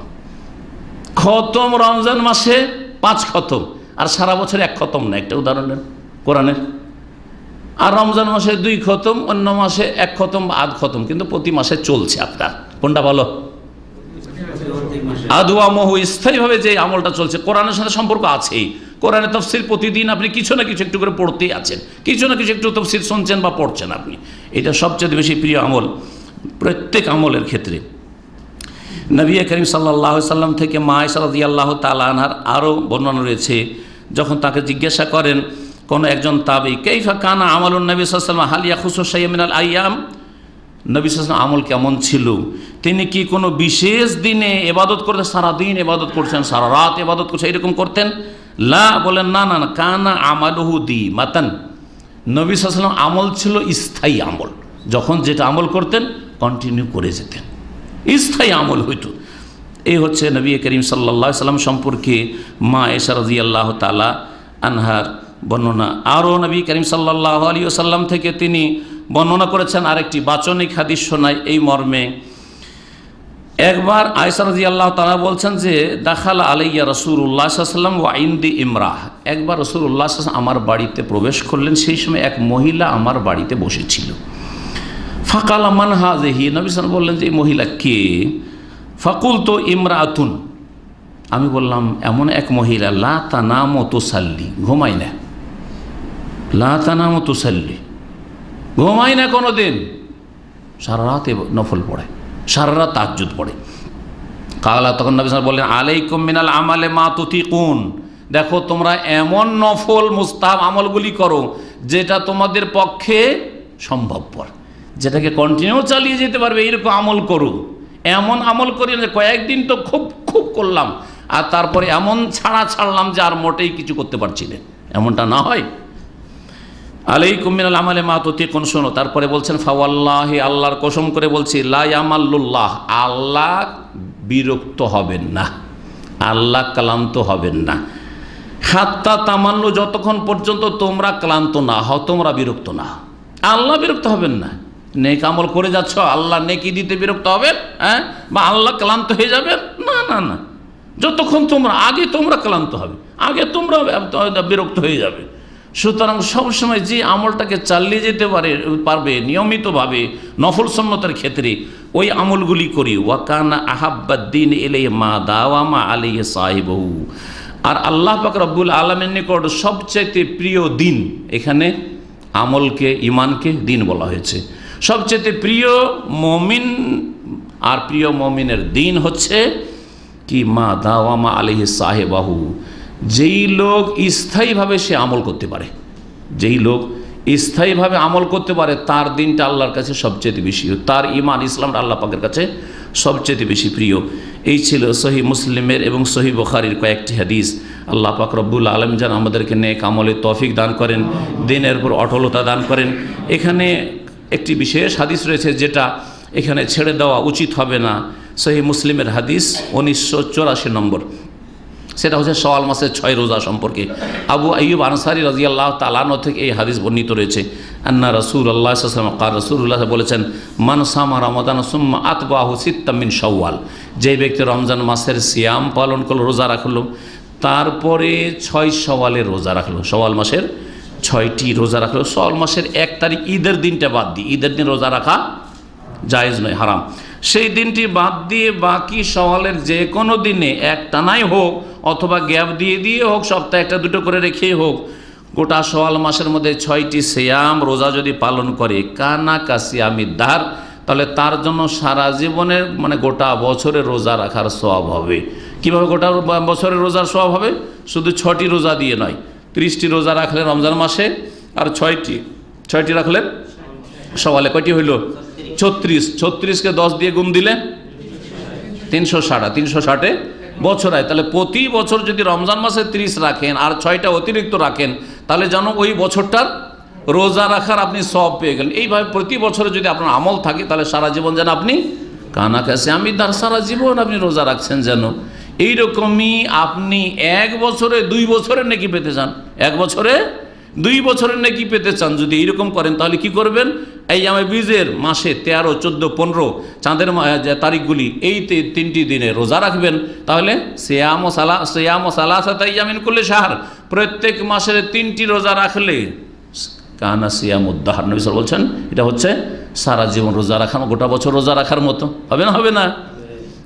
খতম রমজান মাসে 5 খতম, আর সারা বছর 1 খতম না, একটা উদাহরণের কোরআনের। আর রমজান মাসে 2 খতম, অন্য মাসে 1 খতম বা আধ খতম, কিন্তু প্রতি মাসে চলছে আপনার। কোনটা বলো? আদওয়ামুহু, স্থায়ীভাবে যে আমলটা চলছে, কোরআনের সাথে সম্পর্ক আছেই। কোরআনের তাফসীর প্রতিদিন আপনি কিছু না কিছু একটু করে পড়তেই আছেন, কিছু না কিছু একটু তাফসীর শুনছেন বা পড়ছেন আপনি, এটা সবচেয়ে বেশি প্রিয় আমল প্রত্যেক আমলের ক্ষেত্রে। নবী করিম সাল্লাল্লাহু আলাইহি সাল্লাম থেকে মা আয়েশা রাদিয়াল্লাহু তাআলা আনহার আরও বর্ণনা রয়েছে, যখন তাকে জিজ্ঞাসা করেন কোন একজন তাবী, কাইফা কানা আমালুন নবী সাল্লাল্লাহু আলাইহি ওয়াসাল্লাম, হাল ইয়াখুসু শাইয়্যান মিনাল আইয়াম, নবী সাল্লাল্লাহু আলাইহি ওয়াসাল্লাম আমল কেমন ছিল? তিনি কি কোনো বিশেষ দিনে ইবাদত করতেন, সারাদিন ইবাদত করছেন, সারা রাত ইবাদত করছেন, এরকম করতেন? লা, বলেন না না না, কানা আমালুহু দিমাতান, নবী সাল্লাল্লাহু আলাইহি ওয়াসাল্লাম আমল ছিল স্থায়ী আমল, যখন যেটা আমল করতেন কন্টিনিউ করে যেতেন, স্থায়ী আমল হইতো। এই হচ্ছে নবী করিম সাল্লাল্লাহু আলাইহি ওয়াসাল্লাম সম্পর্কে মা আয়েশা রাদিয়াল্লাহু তাআলা আনহার বর্ণনা। আরও নবী করিম সাল্লাল্লাহু আলাইহি ওয়াসাল্লাম থেকে তিনি বর্ণনা করেছেন, আরেকটি বাচনিক হাদিস শোনায় এই মর্মে। একবার আয়েশা রাদিয়াল্লাহু তাআলা বলছেন যে, দাখালা আলাইয়া রাসূলুল্লাহ সাল্লাল্লাহু আলাইহি ওয়াসাল্লাম ওয়া ইনদি ইমরাহ, একবার রাসূলুল্লাহ সাল্লাল্লাহু আলাইহি ওয়াসাল্লাম আমার বাড়িতে প্রবেশ করলেন, সেই সময় এক মহিলা আমার বাড়িতে বসেছিল। ফাকালা মান হাযিহি, নবী সাল্লাল্লাহু আলাইহি ওয়াসাল্লাম বললেন যে এই মহিলা কে? ফাকুলতু ইমরাআতুন, আমি বললাম এমন এক মহিলা, লা তানামু তুসাল্লি, ঘুমায় না, লা তানামু তুসাল্লি, ঘুমায় না কোনোদিন, সারা রাত নফল পড়ে, সারা রাত তাহাজ্জুদ পড়ে। কালা, তখন নবী সাল্লাল্লাহু আলাইহি ওয়াসাল্লাম বললেন, আলাইকুম মিনাল আমালে মা তুতিকুন, দেখো তোমরা এমন নফল মুস্তাহাব আমলগুলি করো যেটা তোমাদের পক্ষে সম্ভবপর, যেটাকে কন্টিনিউ চালিয়ে যেতে পারবে, এইরকম আমল করো। এমন আমল করি না কয়েকদিন তো খুব খুব করলাম, আর তারপরে এমন ছাড়লাম যে আর মোটেই কিছু করতে পারছি না, এমনটা না হয়। আলাইকুম মিনাল আমালে মা তুতিকুন, শোনো। তারপরে বলছেন, ফাওয়াল্লাহি, আল্লাহর কসম করে বলছি, লা ইয়ামাল্লুল্লাহ, আল্লাহ বিরক্ত হবেন না, আল্লাহ ক্লান্ত হবেন না, হাত্তা তামান্নু, যতক্ষণ পর্যন্ত তোমরা ক্লান্ত না হও, তোমরা বিরক্ত না হও, আল্লাহ বিরক্ত হবেন না। নেক আমল করে যাচ্ছ, আল্লাহ নেকি দিতে বিরক্ত হবেন, হ্যাঁ, বা আল্লাহ ক্লান্ত হয়ে যাবেন? না না না, যতক্ষণ তোমরা ক্লান্ত হবে, আগে তোমরা বিরক্ত হয়ে যাবে। সুতরাং সবসময় যে আমলটাকে চালিয়ে যেতে পারবে নিয়মিতভাবে নফল সুন্নতের ক্ষেত্রে, ওই আমলগুলি করি। ওয়াকানা আহাব্বাদ্দিন ইলাইহি মা দাওয়ামা আলাইহি সাহিবহু, আর আল্লাহ পাক রব্বুল আলামিনের নিকট সবচেয়ে প্রিয় দিন, এখানে আমলকে, ইমানকে দিন বলা হয়েছে। সবচেয়ে প্রিয় মমিন আর প্রিয় মমিনের দিন হচ্ছে কি? মা দাওয়ামা আলাইহি সাহিবাহু, যেই লোক স্থায়ীভাবে সে আমল করতে পারে, যেই লোক স্থায়ীভাবে আমল করতে পারে, তার দিনটা আল্লাহর কাছে সবচেয়ে বেশি, তার ইমান ইসলামটা আল্লাহ পাকের কাছে সবচেয়ে বেশি প্রিয়। এই ছিল সহিহ মুসলিমের এবং সহিহ বুখারীর কয়েকটি হাদিস। আল্লাহ পাক রব্বুল আলামিন যেন আমাদেরকে নেক আমলের তৌফিক দান করেন, দিনের উপর অটলতা দান করেন। এখানে একটি বিশেষ হাদিস রয়েছে যেটা এখানে ছেড়ে দেওয়া উচিত হবে না। সহিহ মুসলিমের হাদিস 1984 নম্বর, সেটা হচ্ছে শাওয়াল মাসের 6 রোজা সম্পর্কে। আবু আইয়ুব আনসারী রাদিয়াল্লাহু তাআলা আনহু থেকে এই হাদিস বর্ণিত রয়েছে, আন্না রাসূলুল্লাহ সাল্লাল্লাহু আলাইহি ওয়াসাল্লাম ক্বাল, রাসূলুল্লাহ বলেছেন, মান সামা রমাদান সুম্মা আতবাহু সিত্তাম মিন শাওয়াল, যে ব্যক্তি রমজান মাসের সিয়াম পালন করলো, রোজা রাখলো, তারপরে 6 শাওয়ালের রোজা রাখলো, শাওয়াল মাসের 6টি রোজা রাখলো। শাওয়াল মাসের 1 তারিখ ঈদের দিনটা বাদ দিয়ে, ঈদের দিন রোজা রাখা জায়েজ নয়, হারাম। সেই দিনটি বাদ দিয়ে বাকি শাওয়ালের যে কোনো দিনে একটানাই হোক অথবা গ্যাপ দিয়ে দিয়ে হোক, সপ্তাহে 1-2 করে রেখেই হোক, গোটা শাওয়াল মাসের মধ্যে 6টি সিয়াম রোজা যদি পালন করে, কানা কাসিয়ামিদ দাহর, তাহলে তার জন্য সারা জীবনের মানে গোটা বছরের রোজা রাখার সওয়াব হবে। কীভাবে গোটা বছরের রোজার সওয়াব হবে? শুধু 6টি রোজা দিয়ে নয়, 30টি রোজা রাখলেন রমজান মাসে, আর 6টি রাখলেন শাওয়ালে। কয়টি হইল? 36। 36কে 10 দিয়ে গুণ দিলে 360, 360 বছর হয়। তাহলে প্রতি বছর যদি রমজান মাসে 30 রাখেন আর 6টা অতিরিক্ত রাখেন, তাহলে যেন ওই বছরটার রোজা রাখার আপনি সওয়াব পেয়ে গেলেন। এইভাবে প্রতি বছরে যদি আপনার আমল থাকে, তাহলে সারা জীবন যেন আপনি কানা কাসিয়ামিদ-দাহর, সারা জীবন আপনি রোজা রাখছেন যেন। এইরকমই আপনি 1 বছরে 2 বছরের নেকি পেতে চান, 1 বছরে 2 বছরের নেকি পেতে চান, যদি এইরকম করেন, তাহলে কি করবেন? এই আইয়ামে বীজের মাসে 13, 14, 15 চাঁদের তারিখগুলি, এই 3টি দিনে রোজা রাখবেন। তাহলে সিয়াম ও সালাসাত আইয়ামিন কুল্লি শাহর, প্রত্যেক মাসের 3টি রোজা রাখলে কানা সিয়ামুদ-দাহর, নবী সাল্লাল্লাহু আলাইহি ওয়াসাল্লাম বলছেন, এটা হচ্ছে সারা জীবন রোজা রাখা, গোটা বছর রোজা রাখার মতো। হবে না? হবে না?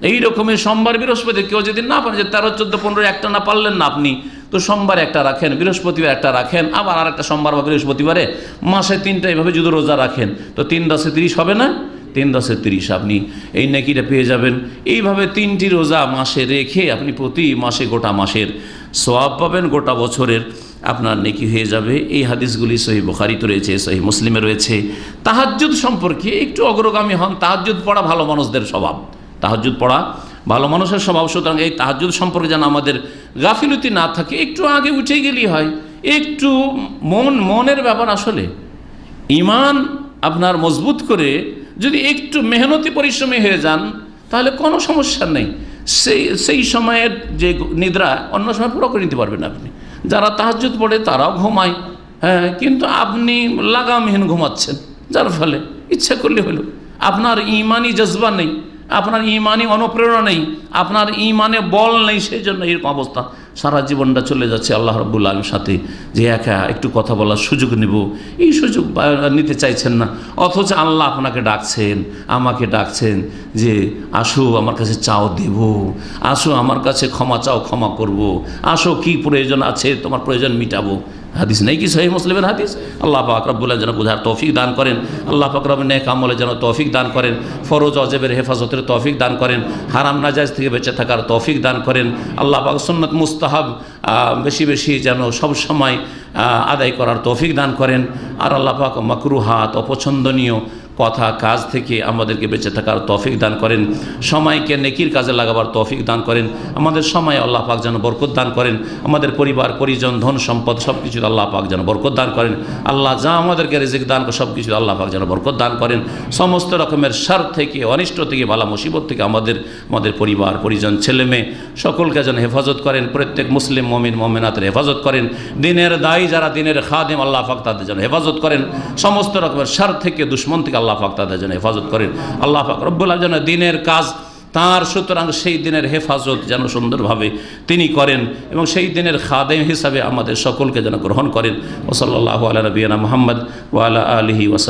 এই রকমের সোমবার বৃহস্পতি কেউ যদি না পারেন, যে 13, 14, 15 একটা না পারলেন না আপনি, তো সোমবার একটা রাখেন, বৃহস্পতিবার একটা রাখেন, আবার আর একটা সোমবার বা বৃহস্পতিবারে, মাসে 3টা এইভাবে যদি রোজা রাখেন, তো 3 × 10 = 30 হবে না? 3 × 10 = 30 আপনি এই নেকিটা পেয়ে যাবেন। এইভাবে 3টি রোজা মাসে রেখে আপনি প্রতি মাসে গোটা মাসের সওয়াব পাবেন, গোটা বছরের আপনার নেকি হয়ে যাবে। এই হাদিসগুলি সহিহ বুখারীতে রয়েছে, সহিহ মুসলিমে রয়েছে। তাহাজ্জুদ সম্পর্কে একটু অগ্রগামী হন। তাহাজ্জুদ পড়া ভালো মানুষদের স্বভাব, তাহাজ্জুদ পড়া ভালো মানুষের স্বভাব। সুতরাং এই তাহাজ্জুদ সম্পর্কে যেন আমাদের গাফিলতি না থাকে, একটু আগে উঠে গেলেই হয়। একটু মনের ব্যাপার, আসলে ঈমান আপনার মজবুত করে যদি একটু মেহনতি পরিশ্রমী হয়ে যান, তাহলে কোনো সমস্যা নেই। সেই সময়ের যে নিদ্রা অন্য সময় পুরো করে নিতে পারবেন আপনি। যারা তাহাজ্জুদ পড়ে তারাও ঘুমায়, হ্যাঁ, কিন্তু আপনি লাগামহীন ঘুমাচ্ছেন, যার ফলে ইচ্ছা করলে হলো, আপনার ঈমানি জজবা নেই, আপনার ঈমানি অনুপ্রেরণা নেই, আপনার ঈমানে বল নেই, সেই জন্য এরকম অবস্থা। সারা জীবনটা চলে যাচ্ছে আল্লাহ রাব্বুল আলামিনের সাথে, যে একা একটু কথা বলার সুযোগ নেব, এই সুযোগ নিতে চাইছেন না। অথচ আল্লাহ আপনাকে ডাকছেন, আমাকে ডাকছেন, যে আসো আমার কাছে চাও দেব, আসো আমার কাছে ক্ষমা চাও ক্ষমা করব, আসো কি প্রয়োজন আছে তোমার প্রয়োজন মিটাবো। হাদিস নেই কি সহিহ মুসলিমের হাদিস? আল্লাহ পাক রব্বুল আলামিন যেন বুঝার তৌফিক দান করেন, আল্লাহ পাক রব্বুল নেক আমলে যেন তৌফিক দান করেন, ফরজ ওয়াজিবের হেফাজতের তৌফিক দান করেন, হারাম নাজায়েজ থেকে বেঁচে থাকার তৌফিক দান করেন। আল্লাহ পাক সুন্নাত মুস্তাহাব বেশি বেশি যেন সব সময় আদায় করার তৌফিক দান করেন। আর আল্লাহ পাক মাকরুহাত, অপছন্দনীয় কথা কাজ থেকে আমাদেরকে বেঁচে থাকার তৌফিক দান করেন। সময়কে নেকির কাজে লাগাবার তৌফিক দান করেন। আমাদের সময় আল্লাহ পাক যেন বরকত দান করেন। আমাদের পরিবার পরিজন ধন সম্পদ সব কিছু আল্লাহ পাক যেন বরকত দান করেন। আল্লাহ যা আমাদেরকে রিজিক দান করে সব কিছু আল্লাহ পাক যেন বরকত দান করেন। সমস্ত রকমের শার থেকে, অনিষ্ট থেকে, বালা মুসিবত থেকে আমাদের পরিবার পরিজন ছেলে মেয়ে সকলকে যেন হেফাজত করেন। প্রত্যেক মুসলিম মুমিন মুমিনাতের হেফাজত করেন। দিনের দায়ী যারা, দিনের খাদেম, আল্লাহ পাক তাদের যেন হেফাজত করেন। সমস্ত রকমের শার থেকে, দুশ্মন থেকে আল্লাহ পাক তাদের যেন হেফাজত করেন। আল্লাহ পাক রব্বুল আলামিন যেন দিনের কাজ তার, সুতরাং সেই দিনের হেফাজত যেন সুন্দরভাবে তিনি করেন এবং সেই দিনের খাদেম হিসাবে আমাদের সকলকে যেন গ্রহণ করেন। ওয়া সাল্লাল্লাহু আলা নবিয়িনা মুহাম্মদ ওয়া আলা আলিহি ওয়া